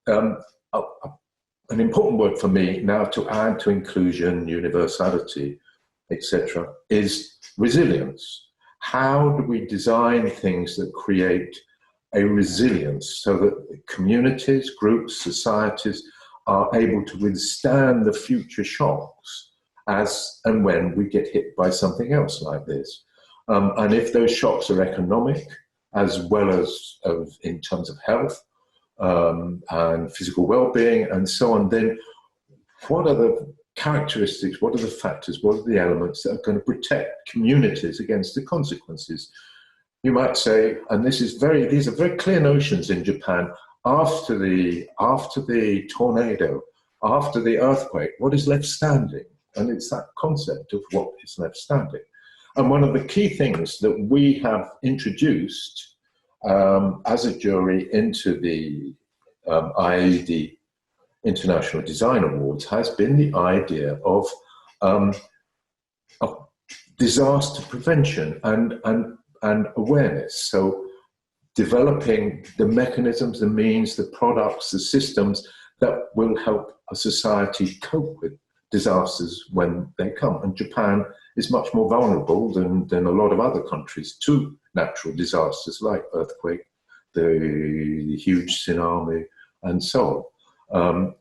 an important word for me now to add to inclusion, universality, etc., is resilience. How do we design things that create a resilience so that communities, groups, societies are able to withstand the future shocks as and when we get hit by something else like this? And if those shocks are economic, as well as in terms of health and physical well-being and so on, then what are the characteristics, what are the factors, what are the elements that are going to protect communities against the consequences? You might say, and these are very clear notions in Japan, after the tornado, after the earthquake, what is left standing? And it's that concept of what is left standing. And one of the key things that we have introduced as a jury into the IAD International Design Awards has been the idea of disaster prevention and awareness. So developing the mechanisms, the means, the products, the systems that will help a society cope with disasters when they come. And Japan is much more vulnerable than a lot of other countries to natural disasters like earthquake, the huge tsunami, and so on.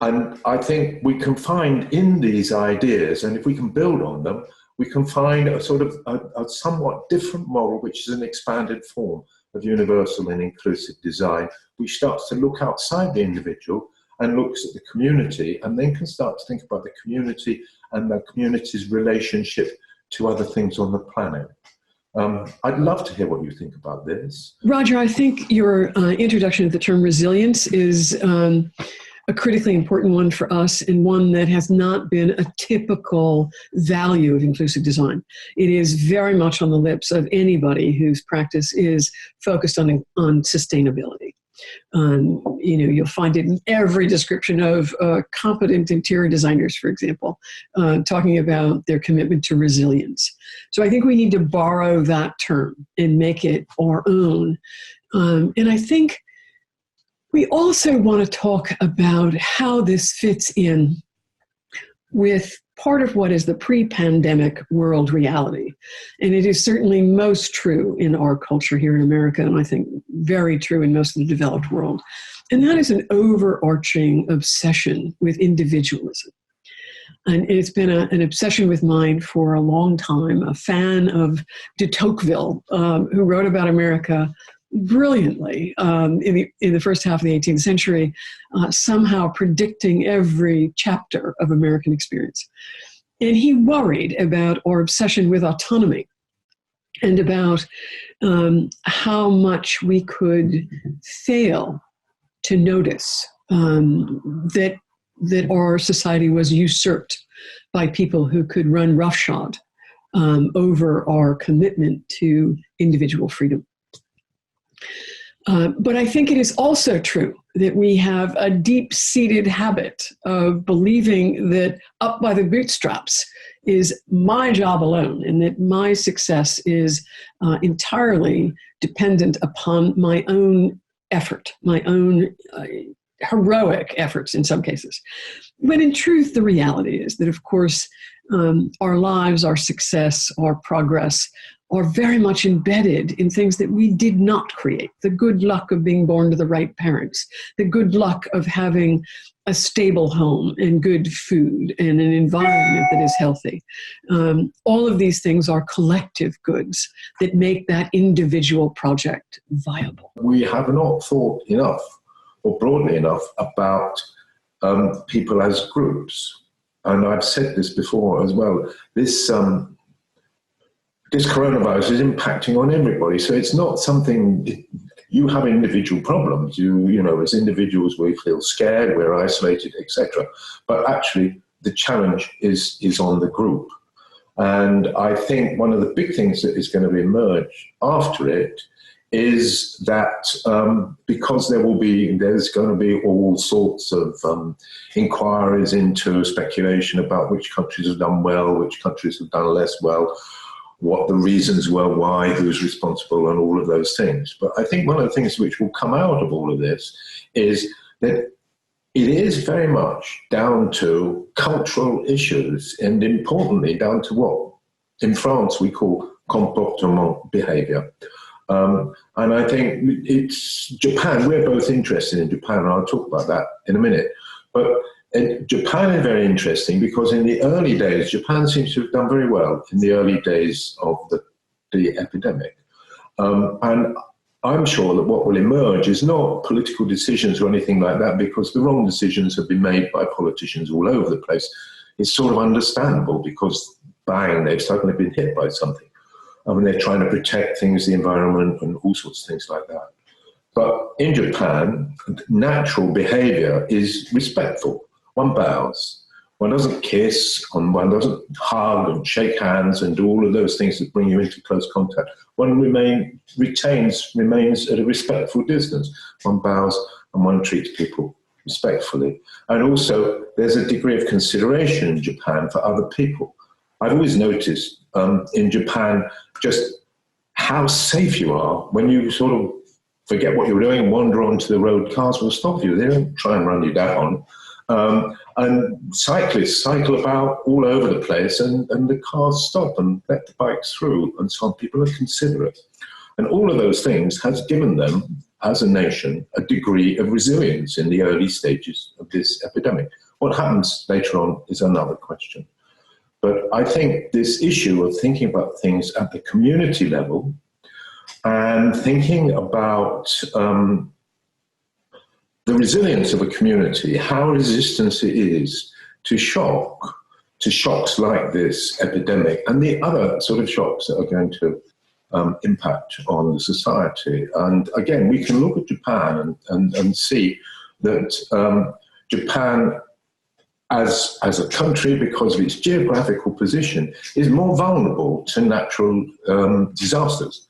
And I think we can find in these ideas, and if we can build on them, we can find a sort of a somewhat different model, which is an expanded form of universal and inclusive design, which starts to look outside the individual and looks at the community, and then can start to think about the community and the community's relationship to other things on the planet. I'd love to hear what you think about this. Roger, I think your introduction of the term resilience is a critically important one for us, and one that has not been a typical value of inclusive design. It is very much on the lips of anybody whose practice is focused on sustainability. You'll find it in every description of competent interior designers, for example, talking about their commitment to resilience. So I think we need to borrow that term and make it our own. And I think we also want to talk about how this fits in with part of what is the pre-pandemic world reality. And it is certainly most true in our culture here in America, and I think very true in most of the developed world. And that is an overarching obsession with individualism. And it's been an obsession with mine for a long time. A fan of de Tocqueville, who wrote about America brilliantly in the first half of the 18th century, somehow predicting every chapter of American experience. And he worried about our obsession with autonomy and about how much we could fail to notice that our society was usurped by people who could run roughshod over our commitment to individual freedom. But I think it is also true that we have a deep-seated habit of believing that up by the bootstraps is my job alone, and that my success is entirely dependent upon my own effort, my own heroic efforts in some cases. When in truth, the reality is that, of course, our lives, our success, our progress are very much embedded in things that we did not create. The good luck of being born to the right parents, the good luck of having a stable home and good food and an environment that is healthy. All of these things are collective goods that make that individual project viable. We have not thought enough or broadly enough about people as groups. And I've said this before as well. This coronavirus is impacting on everybody. So it's not something, you have individual problems. You know, as individuals, we feel scared, we're isolated, etc. But actually, the challenge is on the group. And I think one of the big things that is going to emerge after it is that because there's going to be all sorts of inquiries into speculation about which countries have done well, which countries have done less well, what the reasons were, why, who's responsible, and all of those things. But I think one of the things which will come out of all of this is that it is very much down to cultural issues, and importantly down to what in France we call comportement, behavior. And I think it's Japan, we're both interested in Japan, and I'll talk about that in a minute. But Japan is very interesting because in the early days, Japan seems to have done very well in the early days of the epidemic. And I'm sure that what will emerge is not political decisions or anything like that, because the wrong decisions have been made by politicians all over the place. It's sort of understandable because, bang, they've suddenly been hit by something. I mean, they're trying to protect things, the environment, and all sorts of things like that. But in Japan, natural behavior is respectful. One bows, one doesn't kiss, one doesn't hug and shake hands and do all of those things that bring you into close contact. One remains at a respectful distance. One bows and one treats people respectfully. And also, there's a degree of consideration in Japan for other people. I've always noticed in Japan just how safe you are when you sort of forget what you're doing and wander onto the road. Cars will stop you. They don't try and run you down. And cyclists cycle about all over the place, and the cars stop and let the bikes through, and some people are considerate. And all of those things has given them, as a nation, a degree of resilience in the early stages of this epidemic. What happens later on is another question. But I think this issue of thinking about things at the community level and thinking about the resilience of a community, how resistant it is to shock, to shocks like this epidemic and the other sort of shocks that are going to impact on the society. And again, we can look at Japan and see that Japan, as a country, because of its geographical position, is more vulnerable to natural disasters,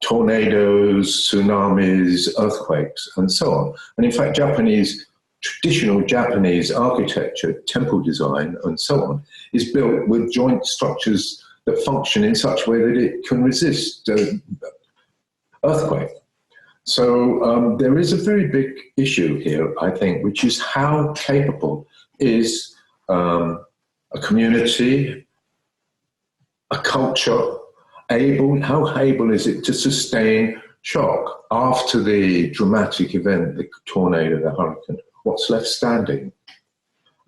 tornadoes, tsunamis, earthquakes, and so on. And in fact, traditional Japanese architecture, temple design, and so on, is built with joint structures that function in such a way that it can resist earthquake. So there is a very big issue here, I think, which is how capable is a community, a culture, how able is it to sustain shock after the dramatic event, the tornado, the hurricane? What's left standing?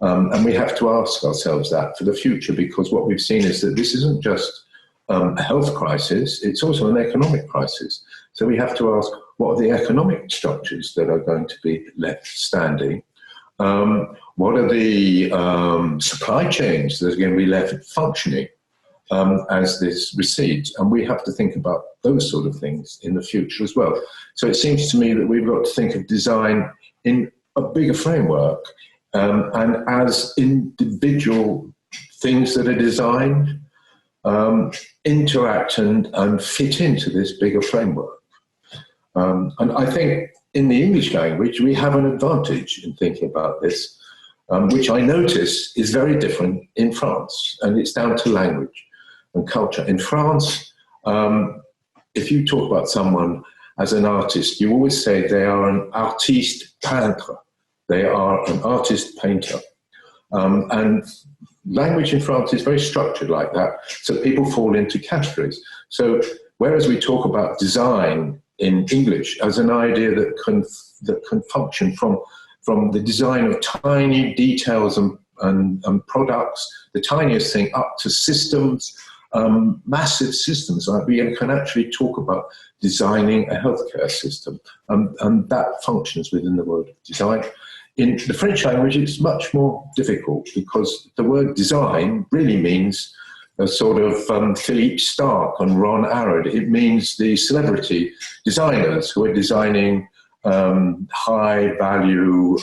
And we have to ask ourselves that for the future, because what we've seen is that this isn't just a health crisis, it's also an economic crisis. So we have to ask, what are the economic structures that are going to be left standing? What are the supply chains that are going to be left functioning as this recedes? And we have to think about those sort of things in the future as well. So it seems to me that we've got to think of design in a bigger framework, and as individual things that are designed interact and fit into this bigger framework. And I think in the English language, we have an advantage in thinking about this, which I notice is very different in France, and it's down to language and culture. In France, if you talk about someone as an artist, you always say they are an artiste peintre. They are an artist painter. And language in France is very structured like that, so people fall into categories. So whereas we talk about design in English as an idea that can function from the design of tiny details and products, the tiniest thing, up to systems, massive systems. Like we can actually talk about designing a healthcare system, and that functions within the word design. In the French language, it's much more difficult because the word design really means a sort of Philippe Starck and Ron Arad. It means the celebrity designers who are designing high value,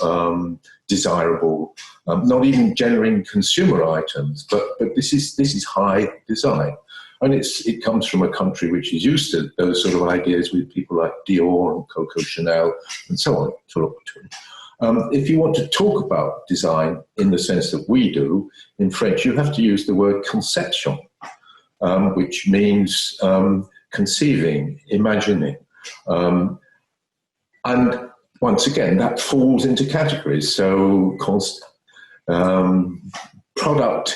desirable, not even generating consumer items, but this is high design. And it comes from a country which is used to those sort of ideas with people like Dior and Coco Chanel and so on to look between. If you want to talk about design in the sense that we do in French, you have to use the word conception, which means conceiving, imagining. And once again, that falls into categories. So product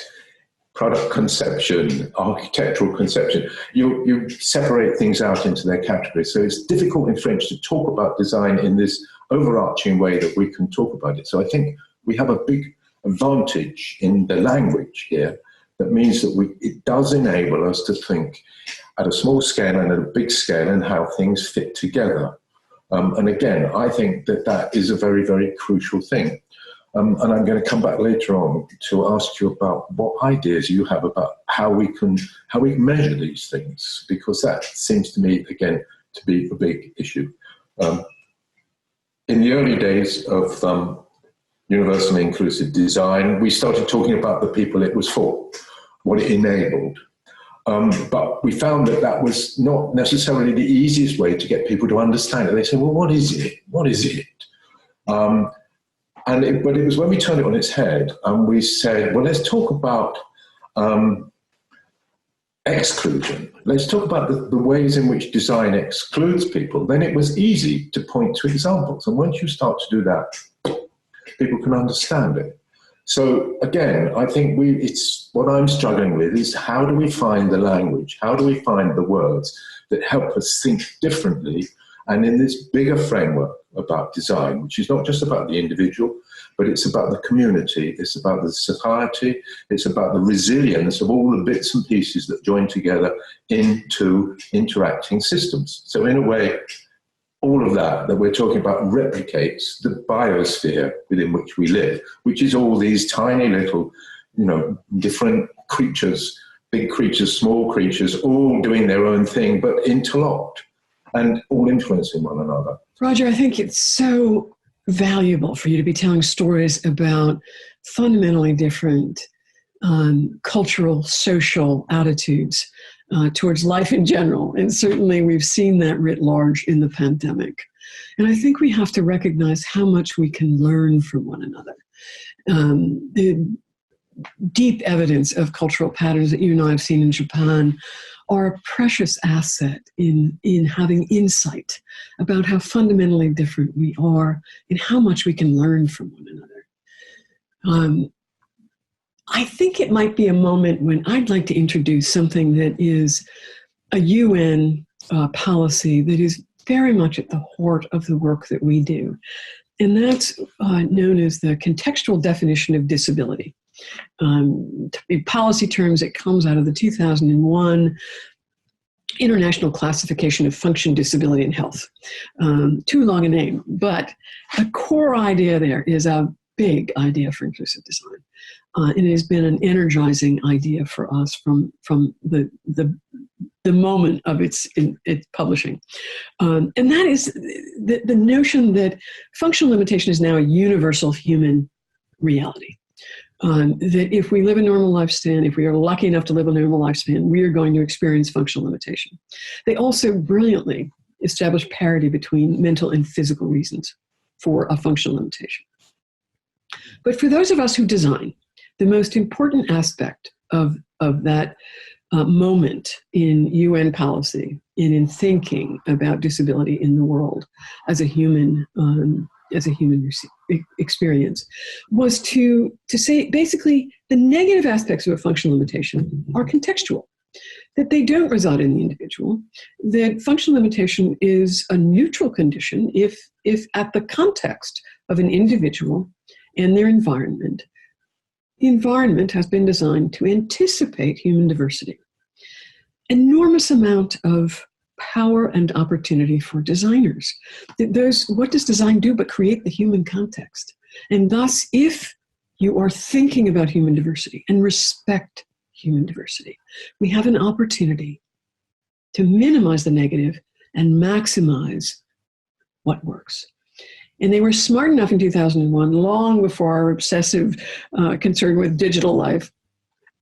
conception, architectural conception, you separate things out into their categories. So it's difficult in French to talk about design in this overarching way that we can talk about it. So I think we have a big advantage in the language here that means that it does enable us to think at a small scale and at a big scale and how things fit together. And again, I think that is a very, very crucial thing. And I'm going to come back later on to ask you about what ideas you have about how we can measure these things, because that seems to me, again, to be a big issue. In the early days of universal and inclusive design, we started talking about the people it was for, what it enabled. But we found that was not necessarily the easiest way to get people to understand it. They said, well, what is it? What is it? But it was when we turned it on its head and we said, well, let's talk about exclusion. Let's talk about the ways in which design excludes people. Then it was easy to point to examples. And once you start to do that, people can understand it. So again, I think it's what I'm struggling with is how do we find the language? How do we find the words that help us think differently and in this bigger framework about design, which is not just about the individual, but it's about the community, it's about the society, it's about the resilience of all the bits and pieces that join together into interacting systems. So in a way, all of that we're talking about replicates the biosphere within which we live, which is all these tiny little different creatures, big creatures, small creatures, all doing their own thing, but interlocked and all influencing one another. Roger, I think it's so valuable for you to be telling stories about fundamentally different cultural, social attitudes towards life in general. And certainly we've seen that writ large in the pandemic. And I think we have to recognize how much we can learn from one another. The deep evidence of cultural patterns that you and I have seen in Japan are a precious asset in having insight about how fundamentally different we are and how much we can learn from one another. I think it might be a moment when I'd like to introduce something that is a UN policy that is very much at the heart of the work that we do. And that's known as the contextual definition of disability. In policy terms, it comes out of the 2001 International Classification of Function, Disability, and Health. Too long a name, but a core idea there is a big idea for inclusive design. And it has been an energizing idea for us from the moment of its publishing. And that is the notion that functional limitation is now a universal human reality. That if we live a normal lifespan, if we are lucky enough to live a normal lifespan, we are going to experience functional limitation. They also brilliantly establish parity between mental and physical reasons for a functional limitation. But for those of us who design, the most important aspect of that moment in UN policy and in thinking about disability in the world as a human experience was to say basically the negative aspects of a functional limitation are contextual, that they don't reside in the individual, that functional limitation is a neutral condition if at the context of an individual and their environment, the environment has been designed to anticipate human diversity. Enormous amount of power and opportunity for designers. What does design do but create the human context? And thus, if you are thinking about human diversity and respect human diversity, we have an opportunity to minimize the negative and maximize what works. And they were smart enough in 2001, long before our obsessive concern with digital life,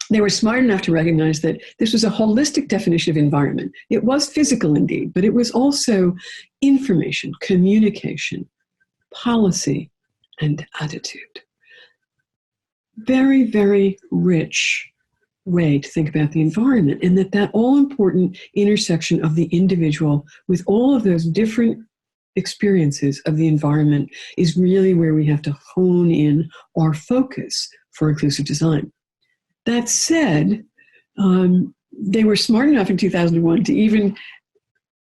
they were smart enough to recognize that this was a holistic definition of environment. It was physical indeed, but it was also information, communication, policy, and attitude. Very, very rich way to think about the environment, and that all-important intersection of the individual with all of those different experiences of the environment is really where we have to hone in our focus for inclusive design. That said, they were smart enough in 2001 to even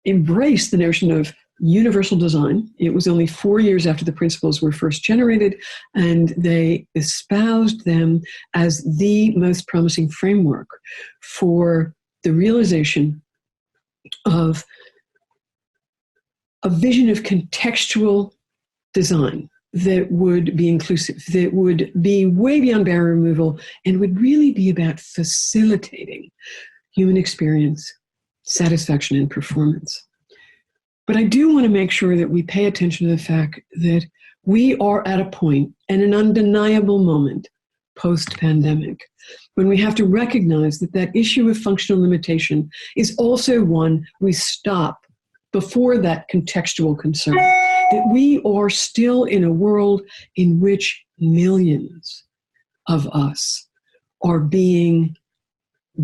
embrace the notion of universal design. It was only 4 years after the principles were first generated, and they espoused them as the most promising framework for the realization of a vision of contextual design that would be inclusive, that would be way beyond barrier removal, and would really be about facilitating human experience, satisfaction, and performance. But I do want to make sure that we pay attention to the fact that we are at a point and an undeniable moment post-pandemic when we have to recognize that issue of functional limitation is also one we stop before that contextual concern, that we are still in a world in which millions of us are being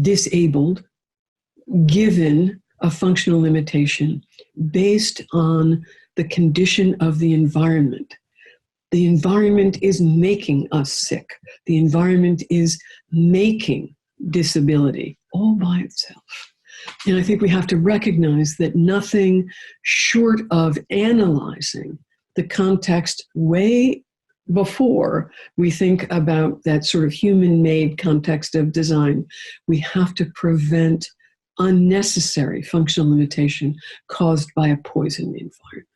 disabled, given a functional limitation based on the condition of the environment. The environment is making us sick. The environment is making disability all by itself. And I think we have to recognize that nothing short of analyzing the context way before we think about that sort of human-made context of design, we have to prevent unnecessary functional limitation caused by a poisoned environment.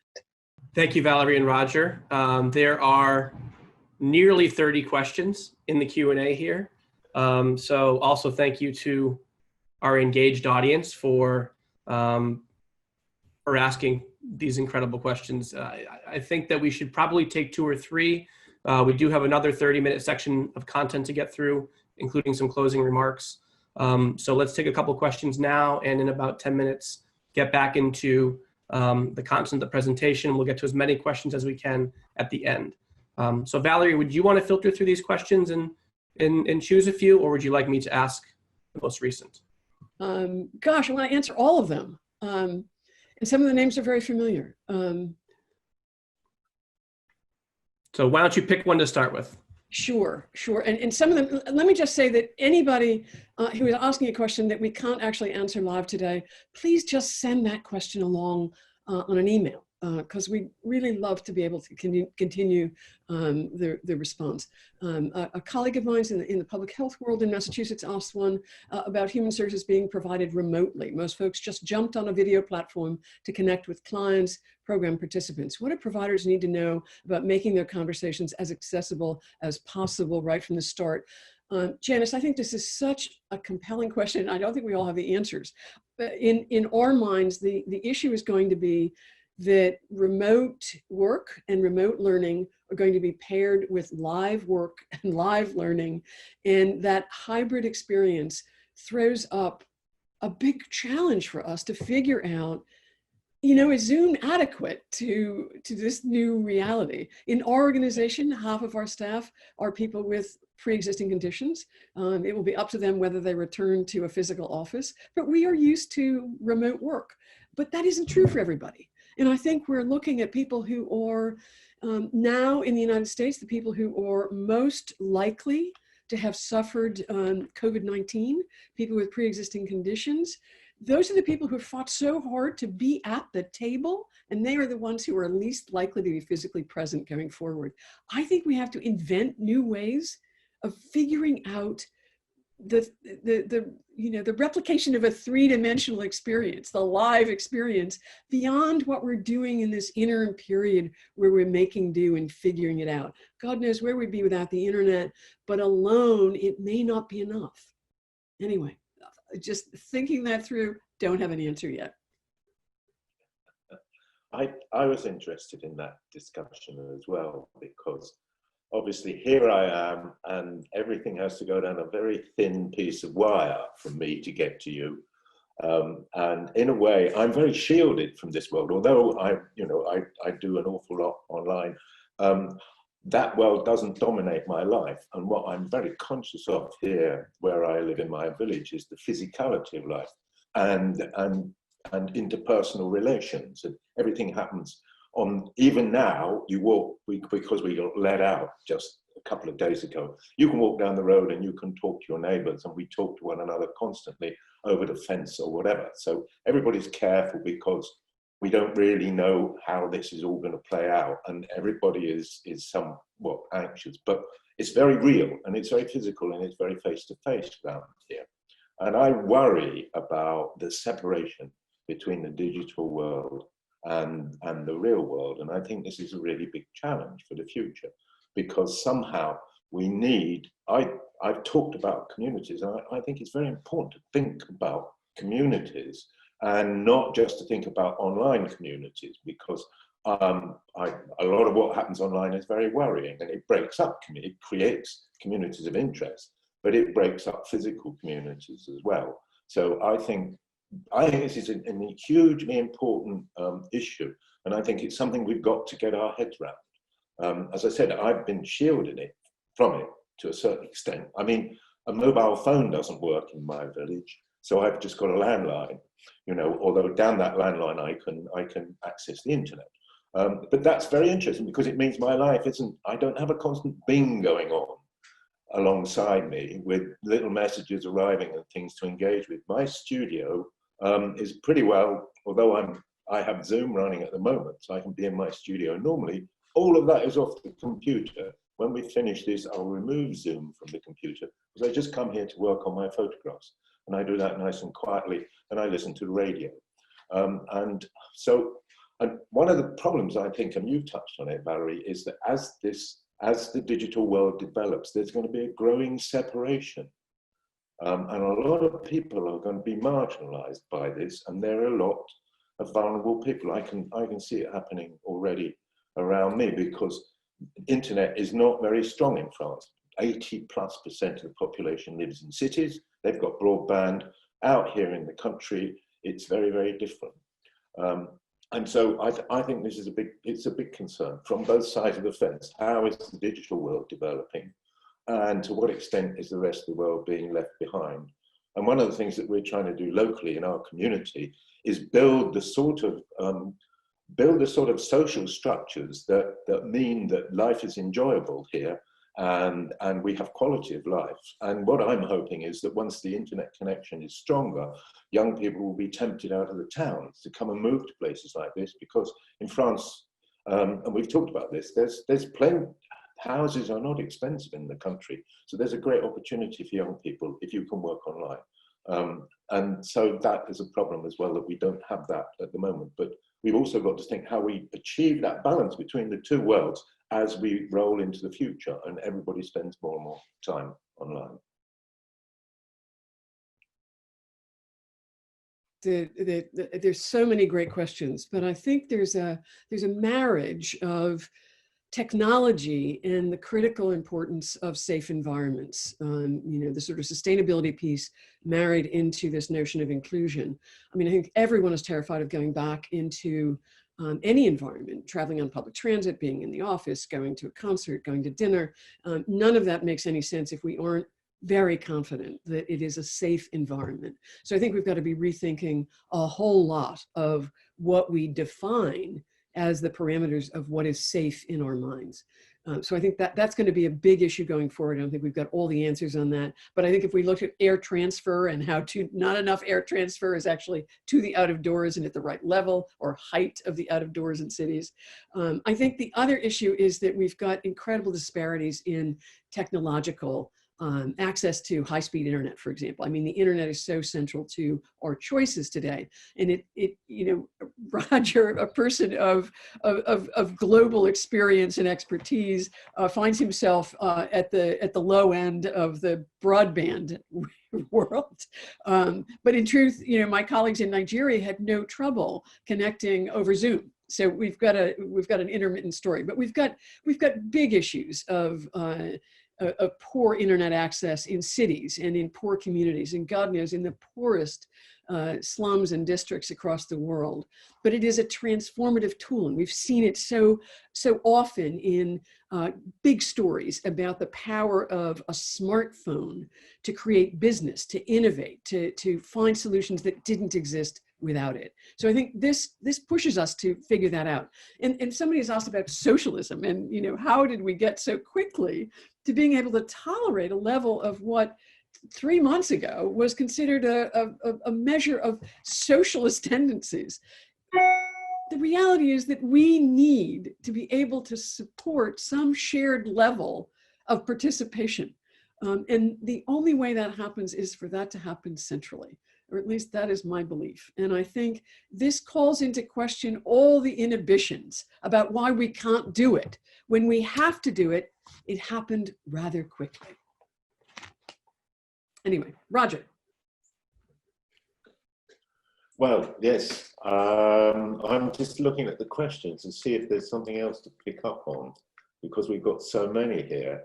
Thank you, Valerie and Roger. There are nearly 30 questions in the Q&A here. So also thank you to our engaged audience for asking these incredible questions. I think that we should probably take 2 or 3. We do have another 30-minute section of content to get through, including some closing remarks. So let's take a couple questions now, and in about 10 minutes, get back into the content of the presentation. We'll get to as many questions as we can at the end. So Valerie, would you want to filter through these questions and choose a few, or would you like me to ask the most recent? Gosh, I want to answer all of them. And some of the names are very familiar. So why don't you pick one to start with? Sure. And some of them, let me just say that anybody who is asking a question that we can't actually answer live today, please just send that question along on an email, because we really love to be able to continue the response. A colleague of mine in the public health world in Massachusetts asked one about human services being provided remotely. Most folks just jumped on a video platform to connect with clients, program participants. What do providers need to know about making their conversations as accessible as possible right from the start? Janice, I think this is such a compelling question. I don't think we all have the answers. But in our minds, the issue is going to be that remote work and remote learning are going to be paired with live work and live learning. And that hybrid experience throws up a big challenge for us to figure out, is Zoom adequate to this new reality? In our organization, half of our staff are people with pre-existing conditions. It will be up to them whether they return to a physical office, but we are used to remote work. But that isn't true for everybody. And I think we're looking at people who are now in the United States, the people who are most likely to have suffered COVID-19, people with pre-existing conditions. Those are the people who have fought so hard to be at the table, and they are the ones who are least likely to be physically present going forward. I think we have to invent new ways of figuring out the replication of a 3-dimensional experience, the live experience, beyond what we're doing in this interim period where we're making do and figuring it out. God knows where we'd be without the internet, but alone it may not be enough. Anyway, just thinking that through, don't have an answer yet. I was interested in that discussion as well, because obviously here I am and everything has to go down a very thin piece of wire for me to get to you. And in a way, I'm very shielded from this world, although I do an awful lot online. That world doesn't dominate my life. And what I'm very conscious of here, where I live in my village, is the physicality of life and interpersonal relations. And everything happens on, even now, you walk, because we got let out just a couple of days ago, you can walk down the road and you can talk to your neighbors, and we talk to one another constantly over the fence or whatever. So everybody's careful because we don't really know how this is all going to play out, and everybody is somewhat anxious, but it's very real and it's very physical and it's very face-to-face around here. And I worry about the separation between the digital world and the real world. And I think this is a really big challenge for the future, because somehow we need, I've talked about communities, and I think it's very important to think about communities and not just to think about online communities, because a lot of what happens online is very worrying, and it breaks up, it creates communities of interest, but it breaks up physical communities as well. So I think this is a hugely important issue, and I think it's something we've got to get our heads around. As I said, I've been shielded from it to a certain extent. I mean, a mobile phone doesn't work in my village, so I've just got a landline, although down that landline I can access the internet. But that's very interesting, because it means my life I don't have a constant bing going on alongside me with little messages arriving and things to engage with. My studio is pretty well, although I have Zoom running at the moment, so I can be in my studio. Normally, all of that is off the computer. When we finish this, I'll remove Zoom from the computer, because I just come here to work on my photographs. And I do that nice and quietly, and I listen to the radio. And one of the problems, I think, and you've touched on it, Valerie, is that as the digital world develops, there's going to be a growing separation And a lot of people are going to be marginalized by this, and there are a lot of vulnerable people. I can see it happening already around me, because internet is not very strong in France. 80+% of the population lives in cities. They've got broadband. Out here in the country, it's very, very different. And so I think this is it's a big concern from both sides of the fence. How is the digital world developing? And to what extent is the rest of the world being left behind? And one of the things that we're trying to do locally in our community is build the sort of social structures that mean that life is enjoyable here, and we have quality of life. And what I'm hoping is that once the internet connection is stronger, young people will be tempted out of the towns to come and move to places like this, because in France, and we've talked about this, there's plenty. Houses are not expensive in the country. So there's a great opportunity for young people if you can work online. And so that is a problem as well, that we don't have that at the moment. But we've also got to think how we achieve that balance between the two worlds as we roll into the future and everybody spends more and more time online. There's so many great questions, but I think there's a marriage of technology and the critical importance of safe environments, the sort of sustainability piece married into this notion of inclusion. I mean, I think everyone is terrified of going back into any environment, traveling on public transit, being in the office, going to a concert, going to dinner. None of that makes any sense if we aren't very confident that it is a safe environment. So I think we've got to be rethinking a whole lot of what we define as the parameters of what is safe in our minds. So I think that's going to be a big issue going forward. I don't think we've got all the answers on that. But I think if we look at air transfer and how not enough air transfer is actually to the out of doors and at the right level or height of the out of doors in cities. I think the other issue is that we've got incredible disparities in technological access to high-speed internet, for example. I mean, the internet is so central to our choices today. And Roger, a person of global experience and expertise, finds himself at the low end of the broadband world. But in truth, my colleagues in Nigeria had no trouble connecting over Zoom. So we've got an intermittent story, but we've got big issues of poor internet access in cities and in poor communities, and God knows in the poorest slums and districts across the world. But it is a transformative tool, and we've seen it so often in big stories about the power of a smartphone to create business, to innovate, to find solutions that didn't exist without it. So I think this pushes us to figure that out. And somebody has asked about socialism, and how did we get so quickly to being able to tolerate a level of what 3 months ago was considered a measure of socialist tendencies. The reality is that we need to be able to support some shared level of participation. And the only way that happens is for that to happen centrally, or at least that is my belief. And I think this calls into question all the inhibitions about why we can't do it. When we have to do it, it happened rather quickly. Anyway, Roger. Well, yes, I'm just looking at the questions to see if there's something else to pick up on, because we've got so many here.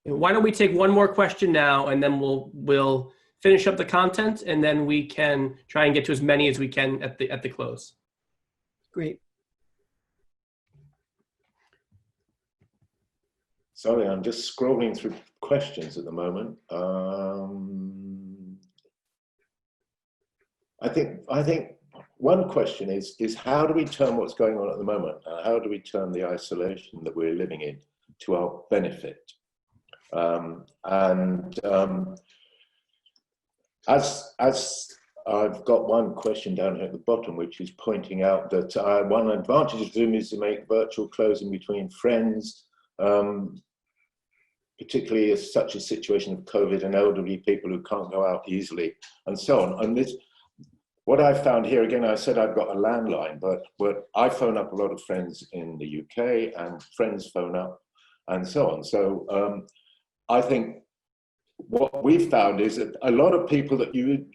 Why don't we take one more question now, and then we'll finish up the content, and then we can try and get to as many as we can at the close. Great. Sorry, I'm just scrolling through questions at the moment. I think one question is how do we turn what's going on at the moment? How do we turn the isolation that we're living in to our benefit? As I've got one question down here at the bottom, which is pointing out that one advantage of Zoom is to make virtual closing between friends, particularly as such a situation of COVID and elderly people who can't go out easily, and so on. And this, what I found here, again, I said I've got a landline, but I phone up a lot of friends in the UK, and friends phone up and so on. So I think what we've found is that a lot of people that you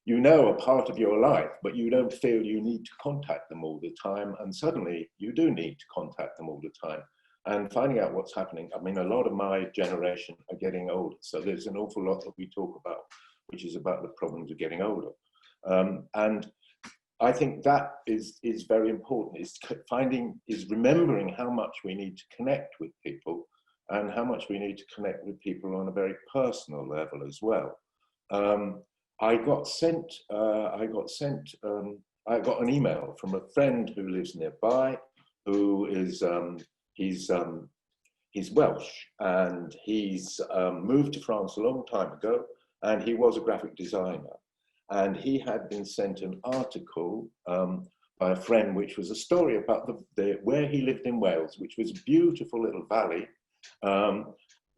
know are part of your life, but you don't feel you need to contact them all the time, and suddenly you do need to contact them all the time. And finding out what's happening. I mean, a lot of my generation are getting older, so there's an awful lot that we talk about, which is about the problems of getting older. And I think that is very important, is remembering how much we need to connect with people, and how much we need to connect with people on a very personal level as well. I got an email from a friend who lives nearby, who is, he's Welsh, and he's moved to France a long time ago, and he was a graphic designer. And he had been sent an article by a friend, which was a story about where he lived in Wales, which was a beautiful little valley,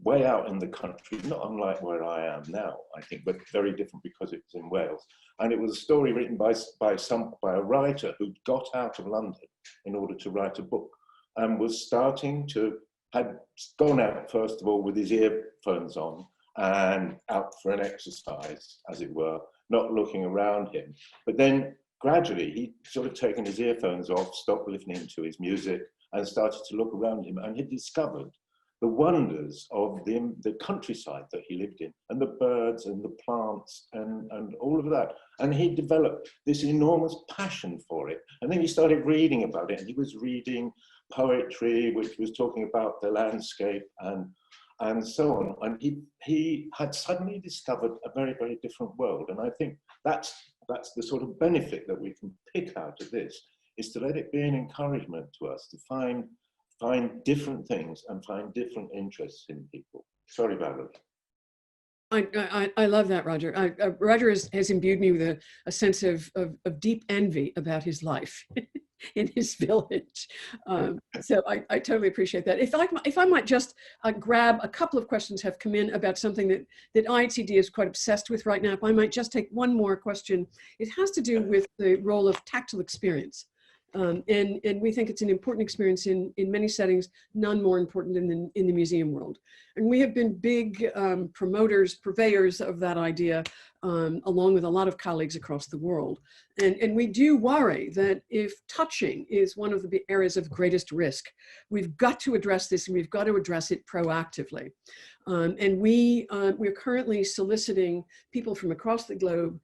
way out in the country, not unlike where I am now, I think, but very different because it was in Wales. And it was a story written by a writer who got out of London in order to write a book, and was had gone out first of all with his earphones on and out for an exercise, as it were, not looking around him. But then gradually he sort of taken his earphones off, stopped listening to his music, and started to look around him, and he discovered the wonders of the countryside that he lived in, and the birds and the plants and all of that. And he developed this enormous passion for it. And then he started reading about it, and he was reading poetry, which was talking about the landscape and so on. And he had suddenly discovered a very, very different world. And I think that's the sort of benefit that we can pick out of this, is to let it be an encouragement to us to find different things and find different interests in people. Sorry, Valerie. I love that, Roger. Roger has imbued me with a sense of deep envy about his life in his village. So I totally appreciate that. If I might just grab a couple of questions have come in about something that IHCD is quite obsessed with right now. If I might just take one more question. It has to do with the role of tactile experience. And we think it's an important experience in many settings, none more important in the museum world. And we have been big purveyors of that idea, along with a lot of colleagues across the world. And we do worry that if touching is one of the areas of greatest risk, we've got to address this, and we've got to address it proactively. And we're currently soliciting people from across the globe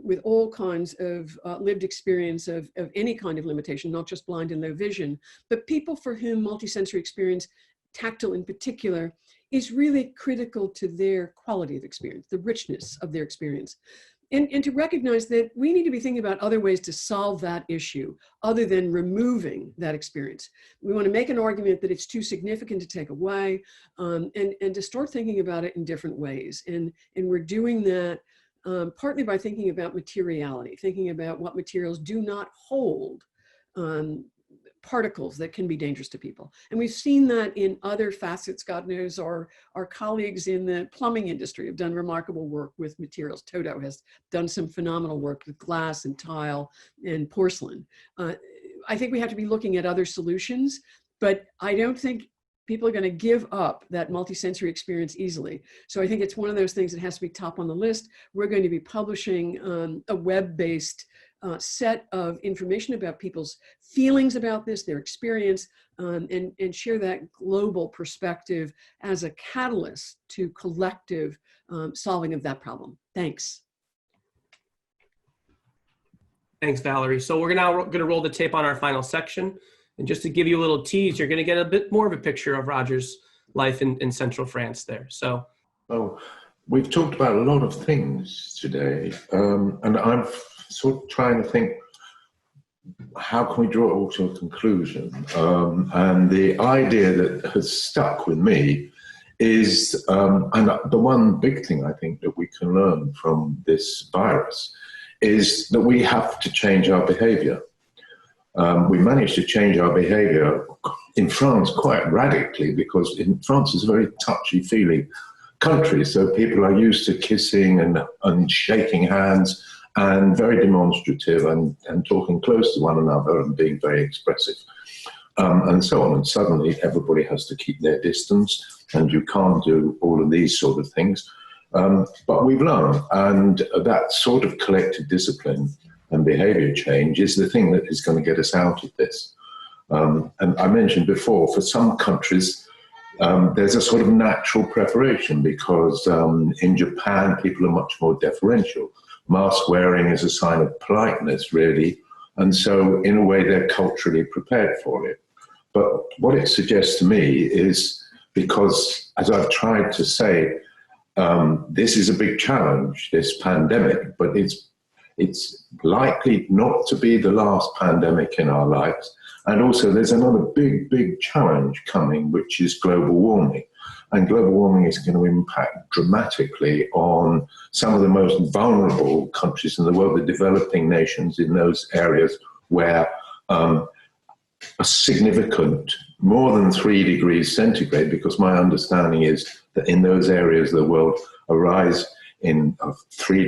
with all kinds of lived experience of any kind of limitation, not just blind and low vision, but people for whom multisensory experience, tactile in particular, is really critical to their quality of experience, the richness of their experience. And to recognize that we need to be thinking about other ways to solve that issue other than removing that experience. We want to make an argument that it's too significant to take away, and to start thinking about it in different ways. And we're doing that partly by thinking about materiality, thinking about what materials do not hold particles that can be dangerous to people. And we've seen that in other facets. God knows our colleagues in the plumbing industry have done remarkable work with materials. Toto has done some phenomenal work with glass and tile and porcelain. I think we have to be looking at other solutions, but I don't think people are going to give up that multisensory experience easily. So I think it's one of those things that has to be top on the list. We're going to be publishing a web-based set of information about people's feelings about this, their experience, and share that global perspective as a catalyst to collective solving of that problem. Thanks. Thanks, Valerie. So we're now going to roll the tape on our final section. And just to give you a little tease, you're going to get a bit more of a picture of Roger's life in central France there. So, we've talked about a lot of things today, and I'm sort of trying to think, how can we draw it all to a conclusion? And the idea that has stuck with me is, and the one big thing I think that we can learn from this virus is that we have to change our behavior. We managed to change our behavior in France quite radically, because in France is a very touchy-feely country, so people are used to kissing and shaking hands and very demonstrative and talking close to one another and being very expressive. and so on. And suddenly everybody has to keep their distance, and you can't do all of these sort of things. But we've learned, and that sort of collective discipline and behavior change is the thing that is going to get us out of this. And I mentioned before, for some countries, there's a sort of natural preparation because in Japan, people are much more deferential. Mask wearing is a sign of politeness, really. And so in a way, they're culturally prepared for it. But what it suggests to me is, because as I've tried to say, this is a big challenge, this pandemic, but it's likely not to be the last pandemic in our lives. And also there's another big challenge coming, which is global warming. And global warming is going to impact dramatically on some of the most vulnerable countries in the world, the developing nations in those areas where a significant, more than 3 degrees centigrade, because my understanding is that in those areas of the world, a rise in 3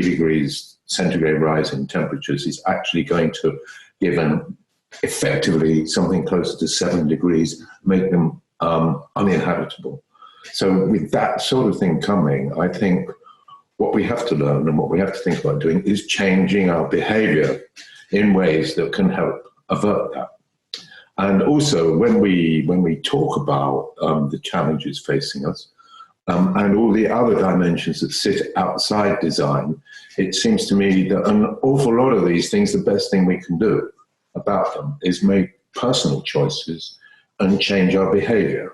degrees centigrade rise in temperatures is actually going to give an effectively something closer to 7 degrees, make them uninhabitable. So with that sort of thing coming, I think what we have to learn and what we have to think about doing is changing our behavior in ways that can help avert that. And also when we talk about the challenges facing us and all the other dimensions that sit outside design, it seems to me that an awful lot of these things, the best thing we can do about them is make personal choices and change our behavior.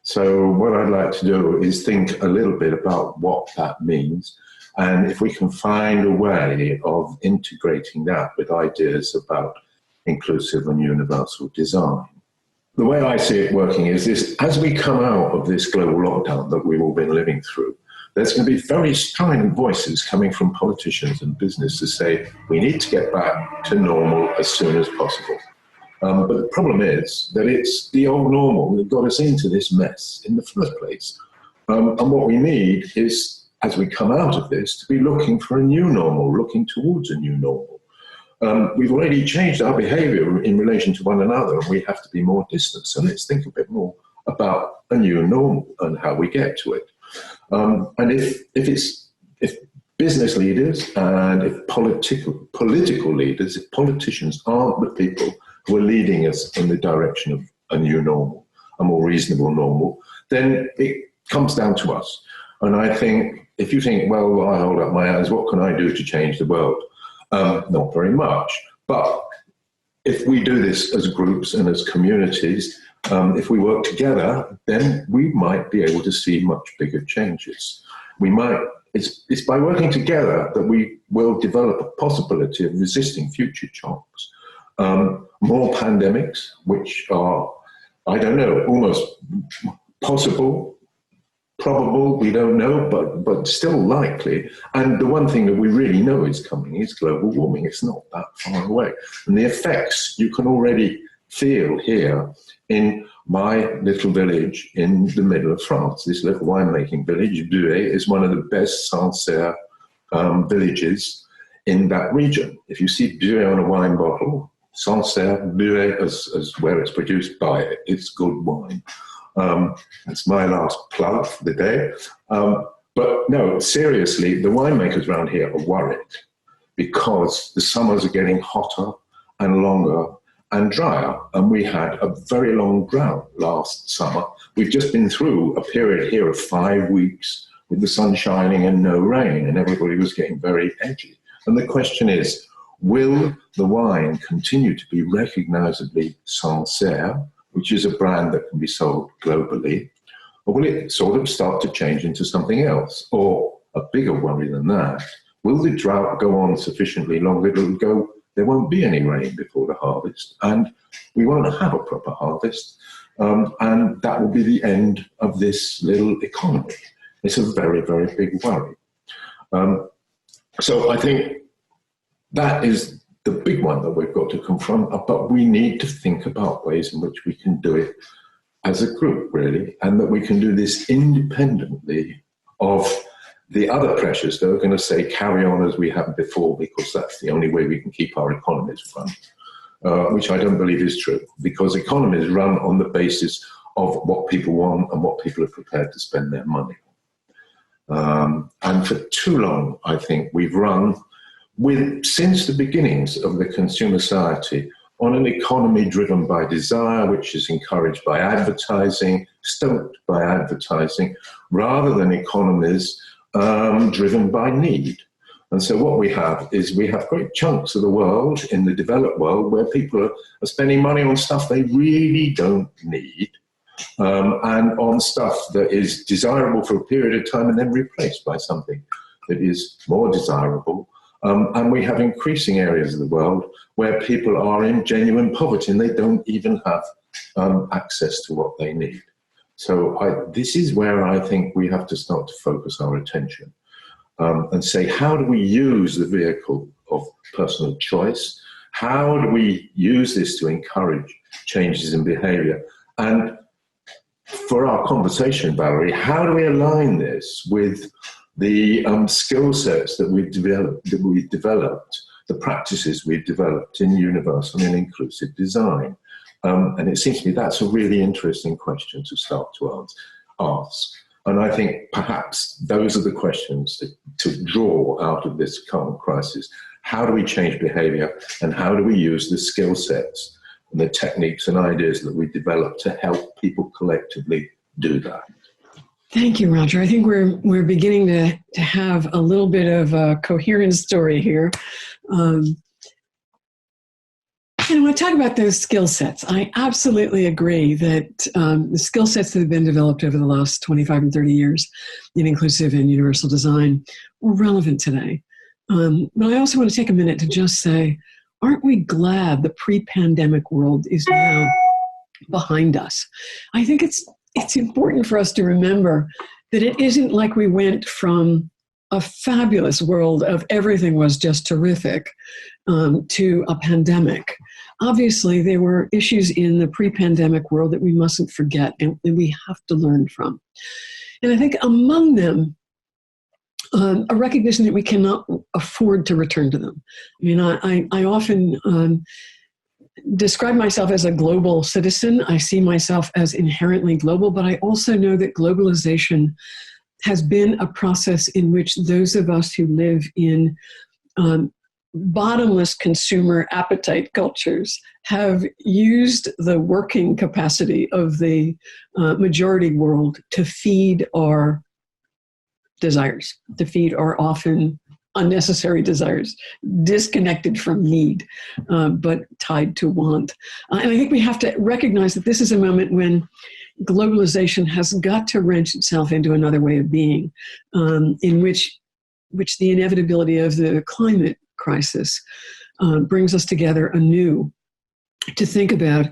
So what I'd like to do is think a little bit about what that means, and if we can find a way of integrating that with ideas about inclusive and universal design. The way I see it working is this: as we come out of this global lockdown that we've all been living through, there's going to be very strident voices coming from politicians and business to say, we need to get back to normal as soon as possible. But the problem is that it's the old normal that got us into this mess in the first place. And what we need is, as we come out of this, to be looking for a new normal, looking towards a new normal. We've already changed our behavior in relation to one another, and we have to be more distant. So let's think a bit more about a new normal and how we get to it. And if business leaders and if political leaders, if politicians aren't the people who are leading us in the direction of a new normal, a more reasonable normal, then it comes down to us. And I think if you think, well, I hold up my hands, what can I do to change the world? Not very much. But if we do this as groups and as communities, if we work together, then we might be able to see much bigger changes. It's by working together that we will develop a possibility of resisting future shocks. More pandemics, which are, I don't know, almost possible, probable, we don't know, but still likely. And the one thing that we really know is coming is global warming. It's not that far away. And the effects you can already feel here in my little village in the middle of France. This little winemaking village, Buet, is one of the best Sancerre villages in that region. If you see Buet on a wine bottle, Sancerre, Buet, as where it's produced, buy it. It's good wine. That's my last plug for the day. But no, seriously, the winemakers around here are worried because the summers are getting hotter and longer and drier. And we had a very long drought last summer. We've just been through a period here of 5 weeks with the sun shining and no rain, and everybody was getting very edgy. And the question is, will the wine continue to be recognizably Sancerre, which is a brand that can be sold globally, or will it sort of start to change into something else? Or a bigger worry than that, will the drought go on sufficiently long that it'll go, there won't be any rain before the harvest, and we won't have a proper harvest, and that will be the end of this little economy. It's a very, very big worry. So I think that is the big one that we've got to confront, but we need to think about ways in which we can do it as a group, really, and that we can do this independently of the other pressures that are going to say carry on as we have before, because that's the only way we can keep our economies running. which I don't believe is true, because economies run on the basis of what people want and what people are prepared to spend their money on. And for too long, I think we've run since the beginnings of the consumer society on an economy driven by desire, which is encouraged by advertising, stoked by advertising, rather than economies driven by need. And so what we have is we have great chunks of the world, in the developed world, where people are spending money on stuff they really don't need, and on stuff that is desirable for a period of time and then replaced by something that is more desirable. And we have increasing areas of the world where people are in genuine poverty and they don't even have access to what they need. So this is where I think we have to start to focus our attention and say, how do we use the vehicle of personal choice? How do we use this to encourage changes in behavior? And for our conversation, Valerie, how do we align this with the skill sets that we've developed, the practices we've developed in universal and inclusive design? And it seems to me that's a really interesting question to start to ask. And I think perhaps those are the questions to draw out of this current crisis. How do we change behavior, and how do we use the skill sets and the techniques and ideas that we develop to help people collectively do that? Thank you, Roger. I think we're beginning to have a little bit of a coherent story here. And when I talk about those skill sets, I absolutely agree that the skill sets that have been developed over the last 25 and 30 years in inclusive and universal design are relevant today. But I also want to take a minute to just say, aren't we glad the pre-pandemic world is now behind us? I think it's important for us to remember that it isn't like we went from a fabulous world of everything was just terrific to a pandemic. Obviously, there were issues in the pre-pandemic world that we mustn't forget and we have to learn from. And I think among them, a recognition that we cannot afford to return to them. I mean, I often describe myself as a global citizen. I see myself as inherently global, but I also know that globalization has been a process in which those of us who live in bottomless consumer appetite cultures have used the working capacity of the majority world to feed our desires, to feed our often unnecessary desires, disconnected from need, but tied to want. And I think we have to recognize that this is a moment when globalization has got to wrench itself into another way of being, in which the inevitability of the climate crisis brings us together anew to think about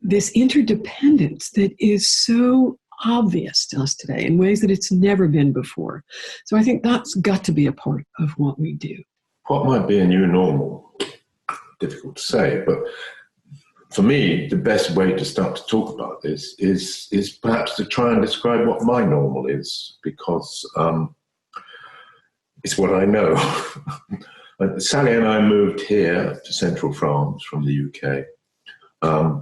this interdependence that is so obvious to us today in ways that it's never been before. So I think that's got to be a part of what we do. What might be a new normal? Difficult to say, but for me, the best way to start to talk about this is perhaps to try and describe what my normal is, because it's what I know. Sally and I moved here to central France from the UK.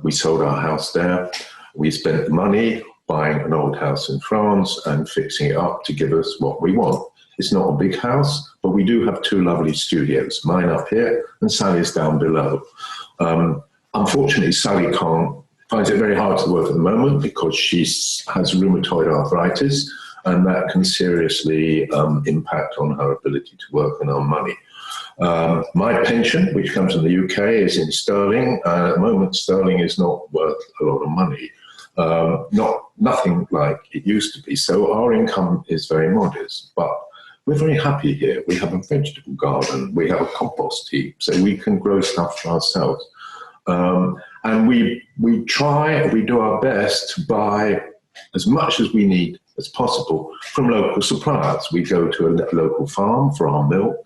We sold our house there. We spent the money buying an old house in France and fixing it up to give us what we want. It's not a big house, but we do have two lovely studios, mine up here and Sally's down below. Unfortunately, Sally finds it very hard to work at the moment because she has rheumatoid arthritis, and that can seriously impact on her ability to work and earn money. My pension, which comes from the UK, is in sterling. At the moment, sterling is not worth a lot of money. Nothing like it used to be. So our income is very modest, but we're very happy here. We have a vegetable garden, we have a compost heap, so we can grow stuff for ourselves. And we do our best to buy as much as we need as possible from local suppliers. We go to a local farm for our milk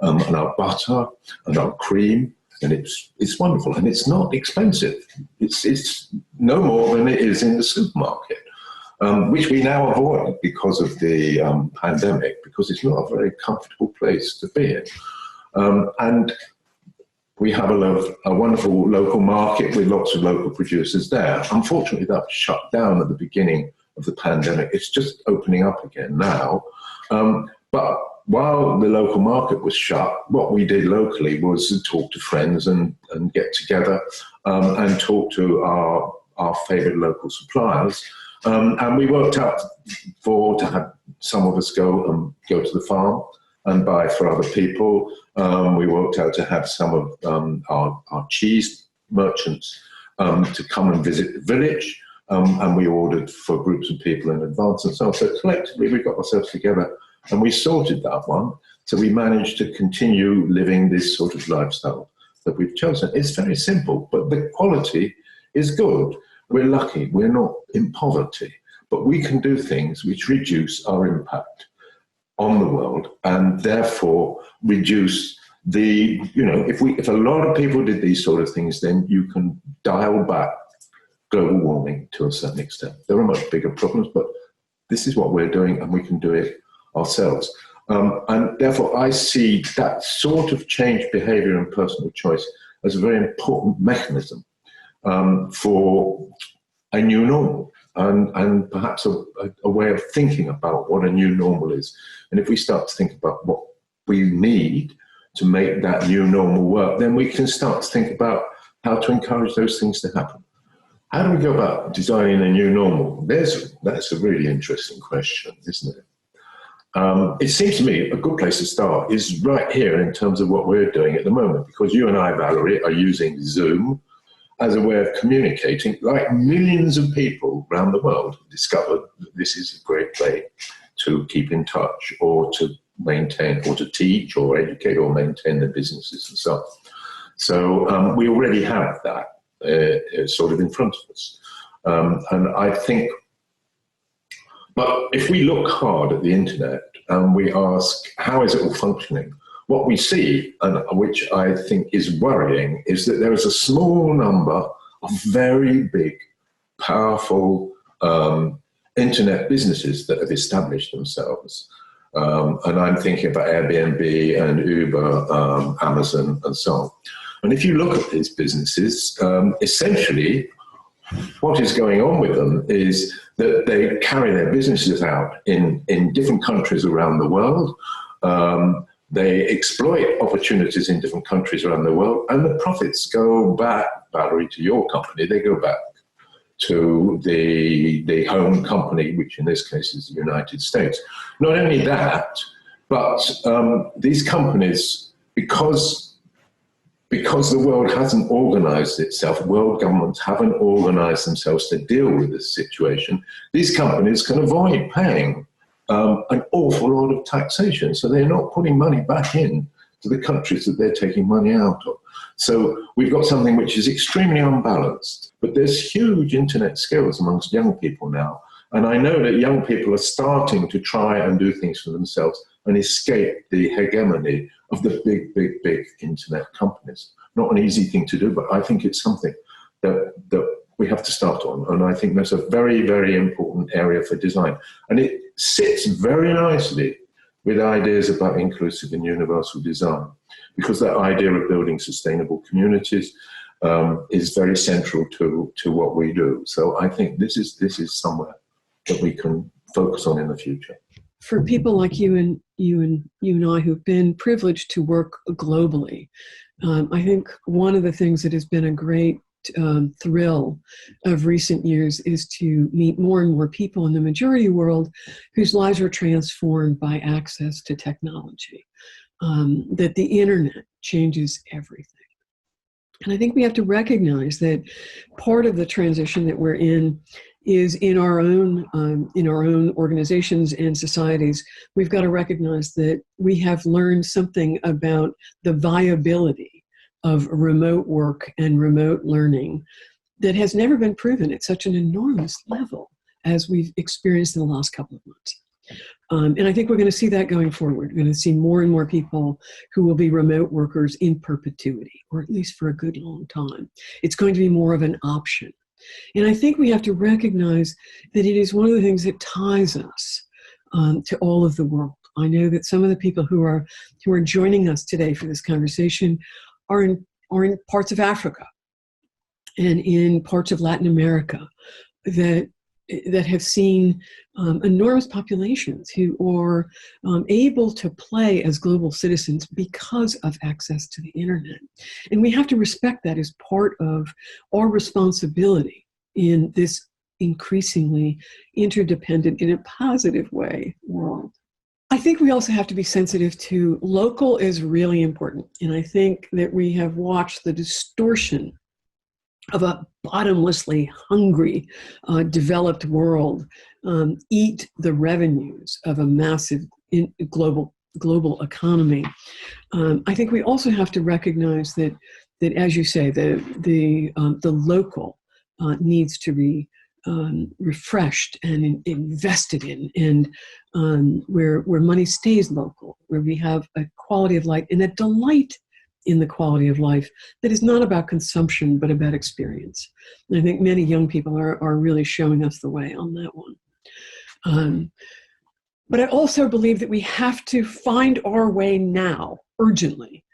and our butter and our cream, and it's wonderful, and it's not expensive. It's no more than it is in the supermarket, which we now avoid because of the pandemic, because it's not a very comfortable place to be in. And We have a wonderful local market with lots of local producers there. Unfortunately, that was shut down at the beginning of the pandemic. It's just opening up again now. But while the local market was shut, what we did locally was to talk to friends and get together and talk to our favourite local suppliers. And we worked out to have some of us go to the farm and buy for other people. We worked out to have some of our cheese merchants to come and visit the village. And we ordered for groups of people in advance and so on. So collectively, we got ourselves together and we sorted that one. So we managed to continue living this sort of lifestyle that we've chosen. It's very simple, but the quality is good. We're lucky. We're not in poverty, but we can do things which reduce our impact on the world and therefore reduce the, if a lot of people did these sort of things, then you can dial back global warming to a certain extent. There are much bigger problems, but this is what we're doing and we can do it ourselves. And therefore I see that sort of change behavior and personal choice as a very important mechanism for a new normal and perhaps a way of thinking about what a new normal is. And if we start to think about what we need to make that new normal work, then we can start to think about how to encourage those things to happen. How do we go about designing a new normal? That's a really interesting question, isn't it? It seems to me a good place to start is right here in terms of what we're doing at the moment, because you and I, Valerie, are using Zoom as a way of communicating, like millions of people around the world have discovered that this is a great way to keep in touch or to maintain or to teach or educate or maintain their businesses and so on. So we already have that sort of in front of us. And I think, but if we look hard at the internet and we ask, how is it all functioning? What we see, and which I think is worrying, is that there is a small number of very big, powerful internet businesses that have established themselves. And I'm thinking about Airbnb and Uber, Amazon, and so on. And if you look at these businesses, essentially, what is going on with them is that they carry their businesses out in different countries around the world. They exploit opportunities in different countries around the world, and the profits go back, Valerie, to your company. They go back to the home company, which in this case is the United States. Not only that, but these companies, because the world hasn't organized itself, world governments haven't organized themselves to deal with this situation, these companies can avoid paying an awful lot of taxation. So they're not putting money back in to the countries that they're taking money out of. So we've got something which is extremely unbalanced, but there's huge internet skills amongst young people now. And I know that young people are starting to try and do things for themselves and escape the hegemony of the big internet companies. Not an easy thing to do, but I think it's something that we have to start on. And I think that's a very, very important area for design. And it sits very nicely with ideas about inclusive and universal design, because that idea of building sustainable communities is very central to what we do. So I think this is somewhere that we can focus on in the future. For people like you and I who've been privileged to work globally, I think one of the things that has been a great thrill of recent years is to meet more and more people in the majority world whose lives are transformed by access to technology, that the internet changes everything. And I think we have to recognize that part of the transition that we're in is in our own organizations and societies. We've got to recognize that we have learned something about the viability of remote work and remote learning that has never been proven at such an enormous level as we've experienced in the last couple of months. And I think we're going to see that going forward. We're going to see more and more people who will be remote workers in perpetuity, or at least for a good long time. It's going to be more of an option. And I think we have to recognize that it is one of the things that ties us to all of the world. I know that some of the people who are joining us today for this conversation are are in parts of Africa and in parts of Latin America that have seen enormous populations who are able to play as global citizens because of access to the internet. And we have to respect that as part of our responsibility in this increasingly interdependent, in a positive way, world. I think we also have to be sensitive to local is really important. And I think that we have watched the distortion of a bottomlessly hungry, developed world eat the revenues of a massive global economy. I think we also have to recognize that as you say, the local needs to be refreshed and invested in, and where money stays local, where we have a quality of life and a delight in the quality of life that is not about consumption, but about experience. And I think many young people are really showing us the way on that one. But I also believe that we have to find our way now, urgently,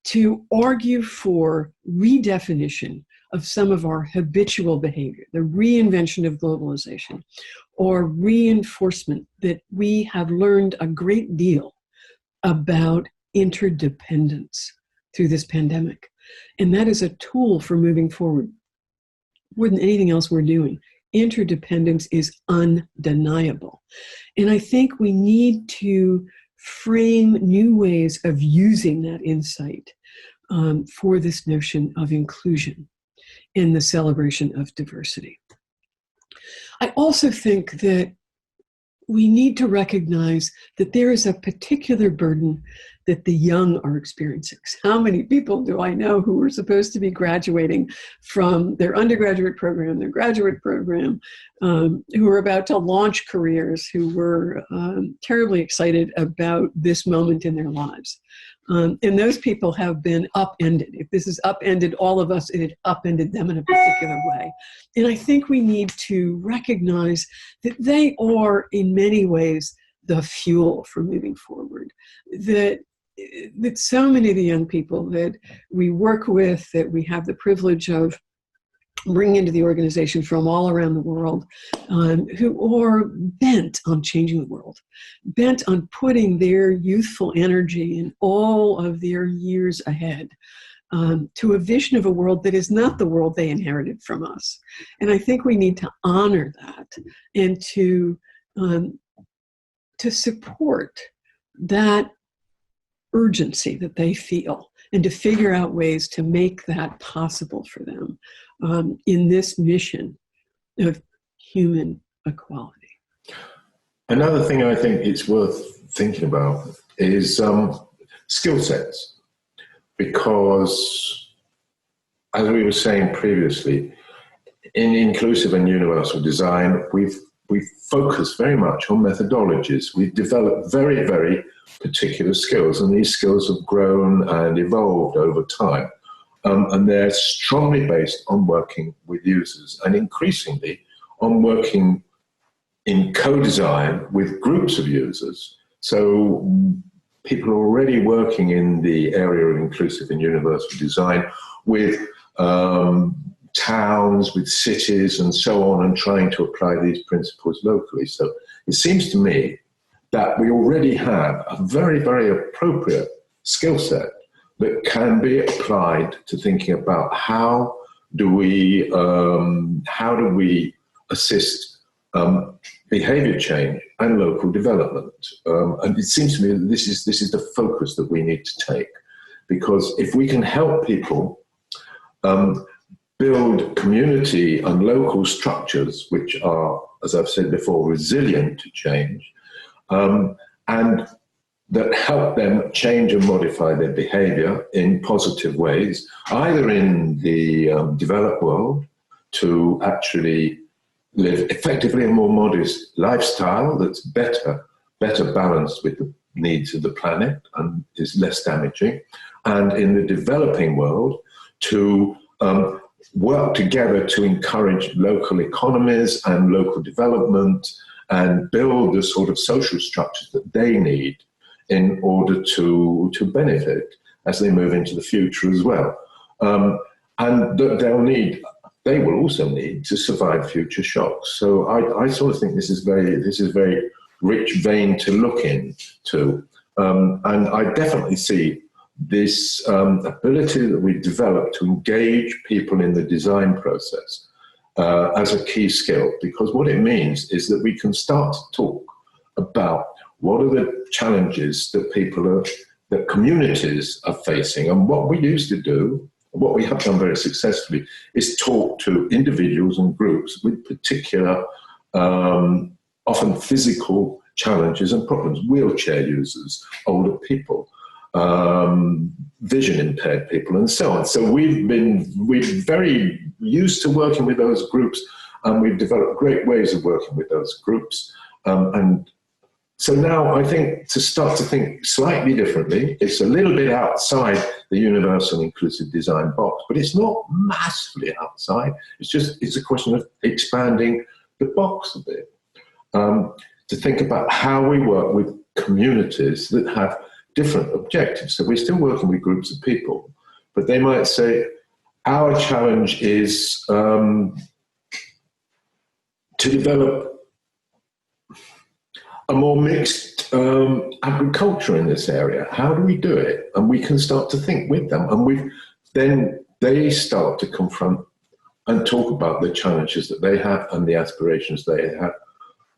to argue for redefinition of some of our habitual behavior, the reinvention of globalization, or reinforcement that we have learned a great deal about interdependence through this pandemic. And that is a tool for moving forward. More than anything else we're doing, interdependence is undeniable. And I think we need to frame new ways of using that insight for this notion of inclusion and the celebration of diversity. I also think that we need to recognize that there is a particular burden that the young are experiencing. How many people do I know who are supposed to be graduating from their undergraduate program, their graduate program, who are about to launch careers, who were terribly excited about this moment in their lives? And those people have been upended. If this has upended all of us, it had upended them in a particular way. And I think we need to recognize that they are, in many ways, the fuel for moving forward. That so many of the young people that we work with, that we have the privilege of bringing into the organization from all around the world, who are bent on changing the world, bent on putting their youthful energy and all of their years ahead to a vision of a world that is not the world they inherited from us. And I think we need to honor that and to support that urgency that they feel, and to figure out ways to make that possible for them in this mission of human equality. Another thing I think it's worth thinking about is skill sets, because as we were saying previously, in inclusive and universal design, we've focused very much on methodologies. We've developed very, very particular skills, and these skills have grown and evolved over time. And they're strongly based on working with users, and increasingly on working in co-design with groups of users. So people are already working in the area of inclusive and universal design with towns, with cities and so on, and trying to apply these principles locally. So it seems to me that we already have a very, very appropriate skill set that can be applied to thinking about how do we assist behavior change and local development. And it seems to me that this is the focus that we need to take, because if we can help people build community and local structures which are, as I've said before, resilient to change, and that help them change and modify their behavior in positive ways, either in the developed world to actually live effectively a more modest lifestyle that's better balanced with the needs of the planet and is less damaging, and in the developing world to work together to encourage local economies and local development and build the sort of social structures that they need in order to benefit as they move into the future as well. and that they will also need to survive future shocks. So I sort of think this is very rich vein to look into, and I definitely see this ability that we've developed to engage people in the design process as a key skill, because what it means is that we can start to talk about what are the challenges that communities are facing. And what we used to do, what we have done very successfully, is talk to individuals and groups with particular, often physical challenges and problems: wheelchair users, older people, vision impaired people, and so on. So we're very used to working with those groups, and we've developed great ways of working with those groups. And so now I think to start to think slightly differently, it's a little bit outside the universal inclusive design box, but it's not massively outside. It's a question of expanding the box a bit, to think about how we work with communities that have different objectives. So we're still working with groups of people, but they might say, our challenge is to develop a more mixed agriculture in this area. How do we do it? And we can start to think with them, and then they start to confront and talk about the challenges that they have and the aspirations they have,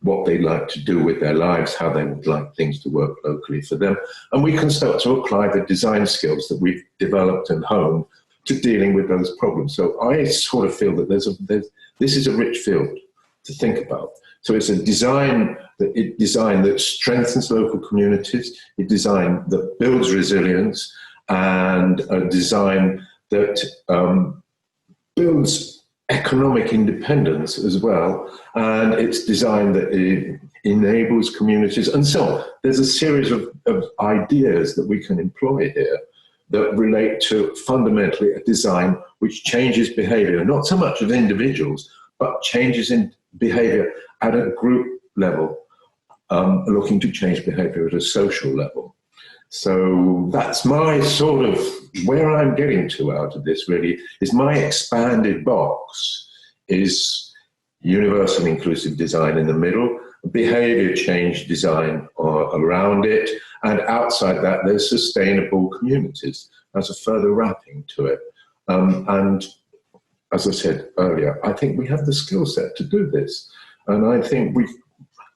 what they'd like to do with their lives, how they would like things to work locally for them. And we can start to apply the design skills that we've developed and honed to dealing with those problems. So I sort of feel that this is a rich field to think about. So it's a design that strengthens local communities, a design that builds resilience, and a design that builds economic independence as well, and it's design that enables communities, and so on. There's a series of ideas that we can employ here that relate to fundamentally a design which changes behavior, not so much of individuals, but changes in behavior at a group level, looking to change behavior at a social level. So that's my sort of, where I'm getting to out of this really, is my expanded box is universal inclusive design in the middle, behavior change design around it, and outside that there's sustainable communities as a further wrapping to it. And as I said earlier, I think we have the skill set to do this. And I think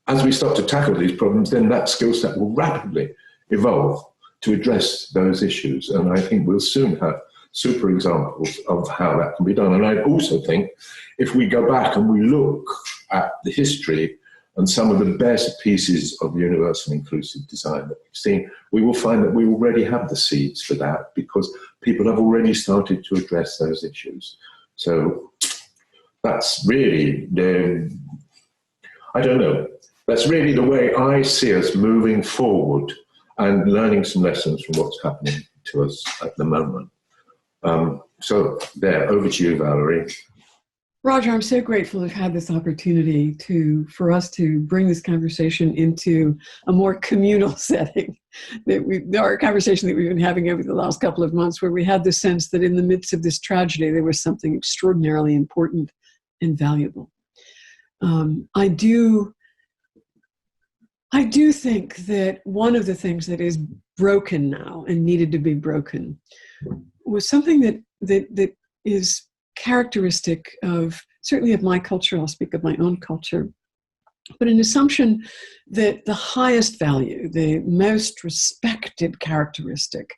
as we start to tackle these problems, then that skill set will rapidly evolve to address those issues. And I think we'll soon have super examples of how that can be done. And I also think if we go back and we look at the history and some of the best pieces of universal inclusive design that we've seen, we will find that we already have the seeds for that, because people have already started to address those issues. So that's really that's really the way I see us moving forward and learning some lessons from what's happening to us at the moment. So there, over to you, Valerie. Roger, I'm so grateful to have had this opportunity for us to bring this conversation into a more communal setting. Our conversation that we've been having over the last couple of months, where we had the sense that in the midst of this tragedy, there was something extraordinarily important and valuable. I do think that one of the things that is broken now and needed to be broken was something that is characteristic of, certainly of my culture. I'll speak of my own culture, but an assumption that the highest value, the most respected characteristic,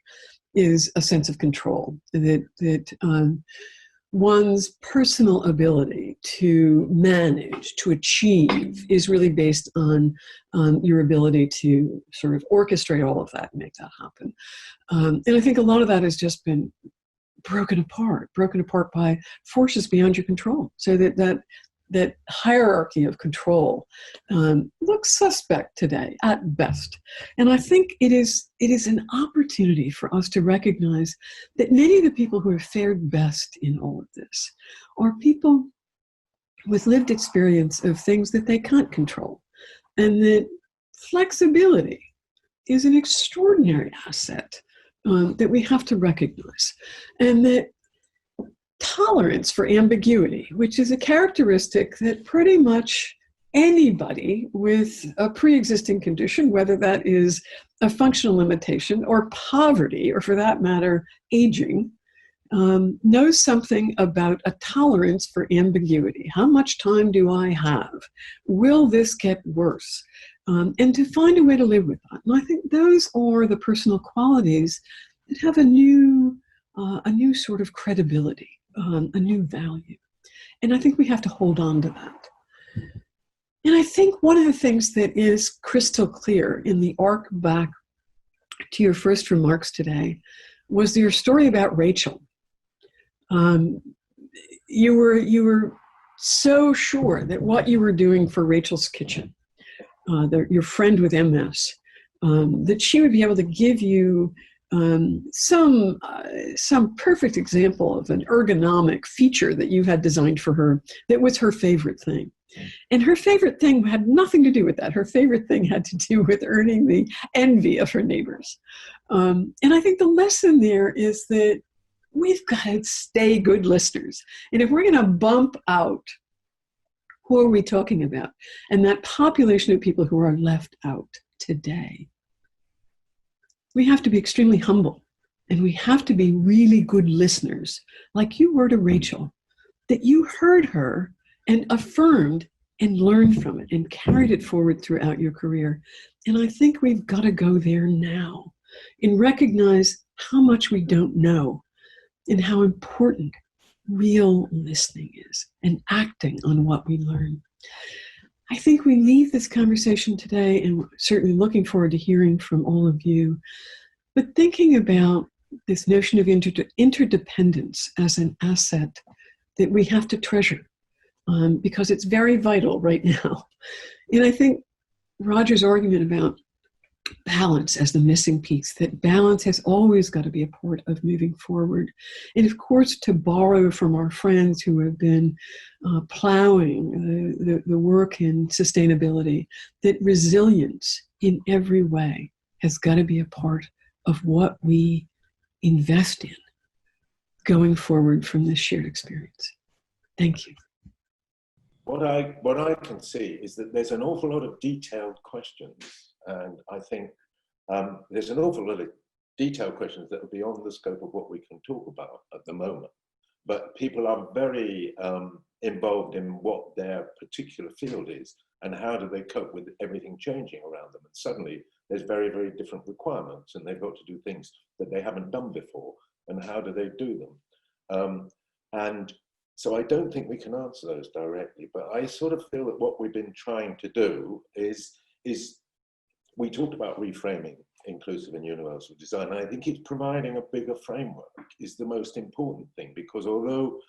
is a sense of control, that one's personal ability to manage, to achieve, is really based on your ability to sort of orchestrate all of that and make that happen. And I think a lot of that has just been broken apart by forces beyond your control. So that hierarchy of control looks suspect today at best. And I think it is an opportunity for us to recognize that many of the people who have fared best in all of this are people with lived experience of things that they can't control. And that flexibility is an extraordinary asset that we have to recognize. And that tolerance for ambiguity, which is a characteristic that pretty much anybody with a pre-existing condition, whether that is a functional limitation or poverty, or for that matter, aging, knows something about a tolerance for ambiguity. How much time do I have? Will this get worse? And to find a way to live with that. And I think those are the personal qualities that have a new sort of credibility, a new value. And I think we have to hold on to that. And I think one of the things that is crystal clear in the arc back to your first remarks today was your story about Rachel. You were so sure that what you were doing for Rachel's Kitchen, your friend with MS, that she would be able to give you some perfect example of an ergonomic feature that you had designed for her that was her favorite thing. And her favorite thing had nothing to do with that. Her favorite thing had to do with earning the envy of her neighbors. And I think the lesson there is that we've got to stay good listeners. And if we're going to bump out, who are we talking about? And that population of people who are left out today, we have to be extremely humble. And we have to be really good listeners, like you were to Rachel, that you heard her and affirmed and learned from it and carried it forward throughout your career. And I think we've got to go there now and recognize how much we don't know and how important real listening is and acting on what we learn. I think we leave this conversation today, and we're certainly looking forward to hearing from all of you, but thinking about this notion of interdependence as an asset that we have to treasure. Because it's very vital right now. And I think Roger's argument about balance as the missing piece, that balance has always got to be a part of moving forward. And of course, to borrow from our friends who have been plowing the work in sustainability, that resilience in every way has got to be a part of what we invest in going forward from this shared experience. Thank you. What I can see is that there's an awful lot of detailed questions, and I think there's an awful lot of detailed questions that are beyond the scope of what we can talk about at the moment. But people are very involved in what their particular field is, and how do they cope with everything changing around them. And suddenly there's very, very different requirements, and they've got to do things that they haven't done before, and how do they do them? And so I don't think we can answer those directly, but I sort of feel that what we've been trying to do is we talked about reframing inclusive and universal design. And I think it's providing a bigger framework is the most important thing, because although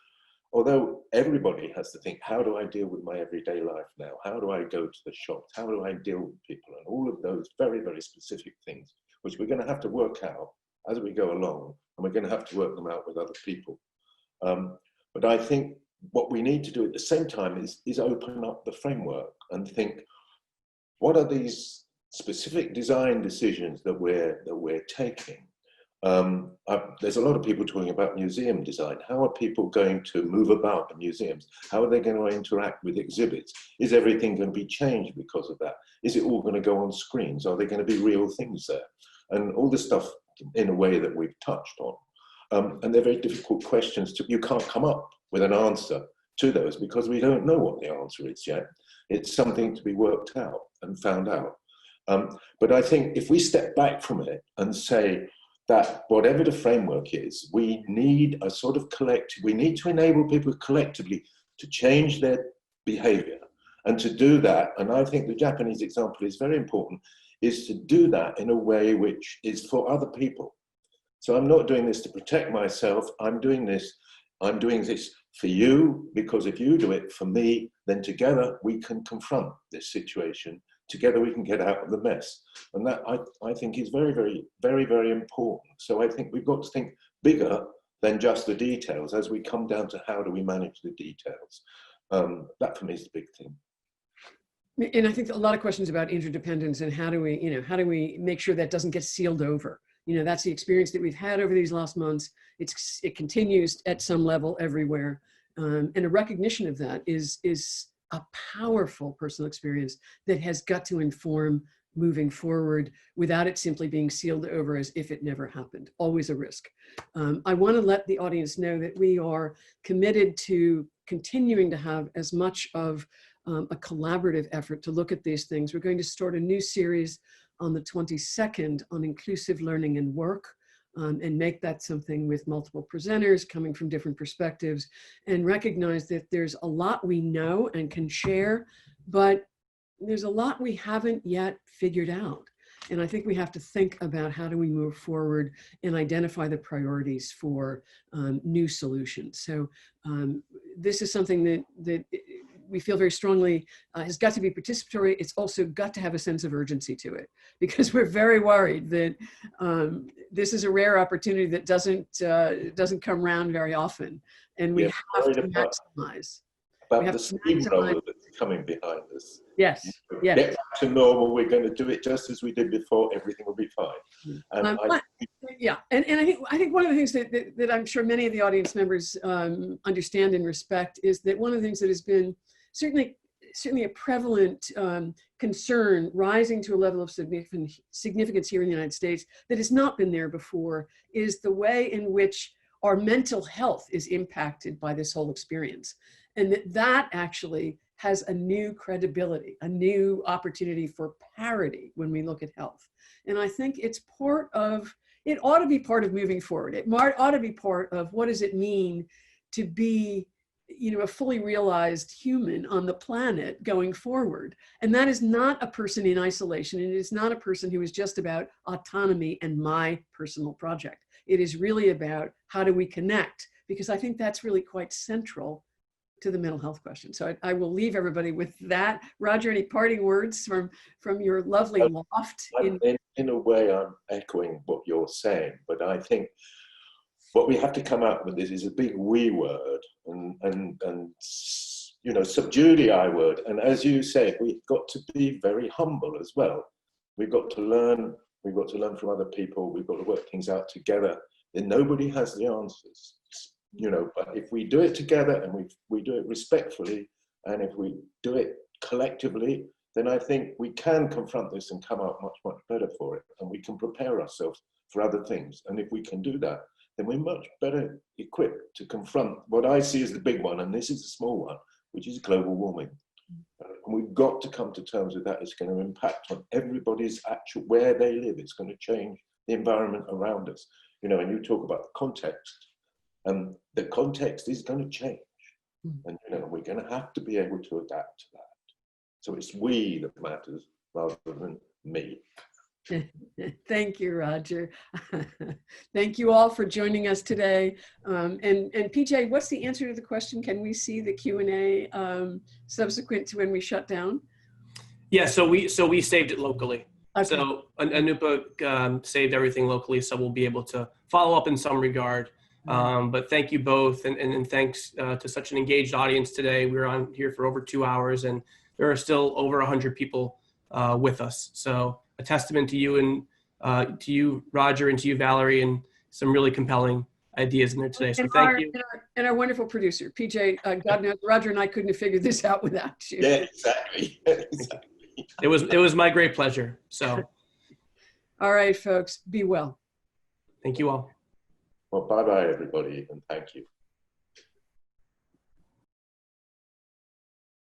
everybody has to think, how do I deal with my everyday life now? How do I go to the shops? How do I deal with people? And all of those very, very specific things, which we're going to have to work out as we go along, and we're going to have to work them out with other people. But I think what we need to do at the same time is open up the framework and think, what are these specific design decisions that we're taking? There's a lot of people talking about museum design. How are people going to move about in museums? How are they going to interact with exhibits? Is everything going to be changed because of that? Is it all going to go on screens? Are there going to be real things there? And all this stuff in a way that we've touched on. And they're very difficult questions. You can't come up with an answer to those because we don't know what the answer is yet. It's something to be worked out and found out. But I think if we step back from it and say that whatever the framework is, we need a sort of collective, we need to enable people collectively to change their behavior. And to do that, and I think the Japanese example is very important, is to do that in a way which is for other people. So I'm not doing this to protect myself. I'm doing this for you, because if you do it for me, then together we can confront this situation. Together we can get out of the mess. And that I think is very, very, very, very important. So I think we've got to think bigger than just the details as we come down to how do we manage the details. That for me is the big thing. And I think a lot of questions about interdependence and how do we make sure that doesn't get sealed over. You know, that's the experience that we've had over these last months. It continues at some level everywhere. And a recognition of that is a powerful personal experience that has got to inform moving forward without it simply being sealed over as if it never happened. Always a risk. I want to let the audience know that we are committed to continuing to have as much of a collaborative effort to look at these things. We're going to start a new series on the 22nd on inclusive learning and work, and make that something with multiple presenters coming from different perspectives, and recognize that there's a lot we know and can share, but there's a lot we haven't yet figured out. And I think we have to think about how do we move forward and identify the priorities for new solutions. So this is something that we feel very strongly has got to be participatory. It's also got to have a sense of urgency to it, because we're very worried that this is a rare opportunity that doesn't come around very often, and we have to maximize. About the steamroller that's coming behind us. Yes, yes. Get back to normal. We're going to do it just as we did before. Everything will be fine. And yeah, and I think one of the things that I'm sure many of the audience members understand and respect is that one of the things that has been certainly a prevalent concern rising to a level of significance here in the United States that has not been there before is the way in which our mental health is impacted by this whole experience. And that actually has a new credibility, a new opportunity for parity when we look at health. And I think it ought to be part of moving forward. It ought to be part of what does it mean to be, you know, a fully realized human on the planet going forward. And that is not a person in isolation. It is not a person who is just about autonomy and my personal project. It is really about how do we connect, because I think that's really quite central to the mental health question. So I will leave everybody with that. Roger, any parting words from your lovely loft? In a way, I'm echoing what you're saying, but I think what we have to come out with is a big we word and you know, subdue the I word. And as you said, we've got to be very humble as well. We've got to learn. We've got to learn from other people. We've got to work things out together. And nobody has the answers. You know, but if we do it together and we do it respectfully, and if we do it collectively, then I think we can confront this and come out much, much better for it. And we can prepare ourselves for other things. And if we can do that, then we're much better equipped to confront what I see as the big one, and this is the small one, which is global warming. And we've got to come to terms with that. It's going to impact on everybody's actual, where they live. It's going to change the environment around us. You know, and you talk about the context. And the context is going to change, and you know, we're going to have to be able to adapt to that. So it's we that matters rather than me. Thank you, Roger. Thank you all for joining us today. And PJ, what's the answer to the question? Can we see the Q&A subsequent to when we shut down? Yeah, so we saved it locally. Okay. So Anupa saved everything locally, so we'll be able to follow up in some regard. But thank you both, and thanks to such an engaged audience today. We were on here for over 2 hours, and there are still over 100 people with us. So a testament to you and to you, Roger, and to you, Valerie, and some really compelling ideas in there today. So thank you. And our wonderful producer, PJ. God knows, Roger and I couldn't have figured this out without you. Yeah, exactly. Exactly. It was my great pleasure. So. All right, folks, be well. Thank you all. Well, bye-bye, everybody, and thank you.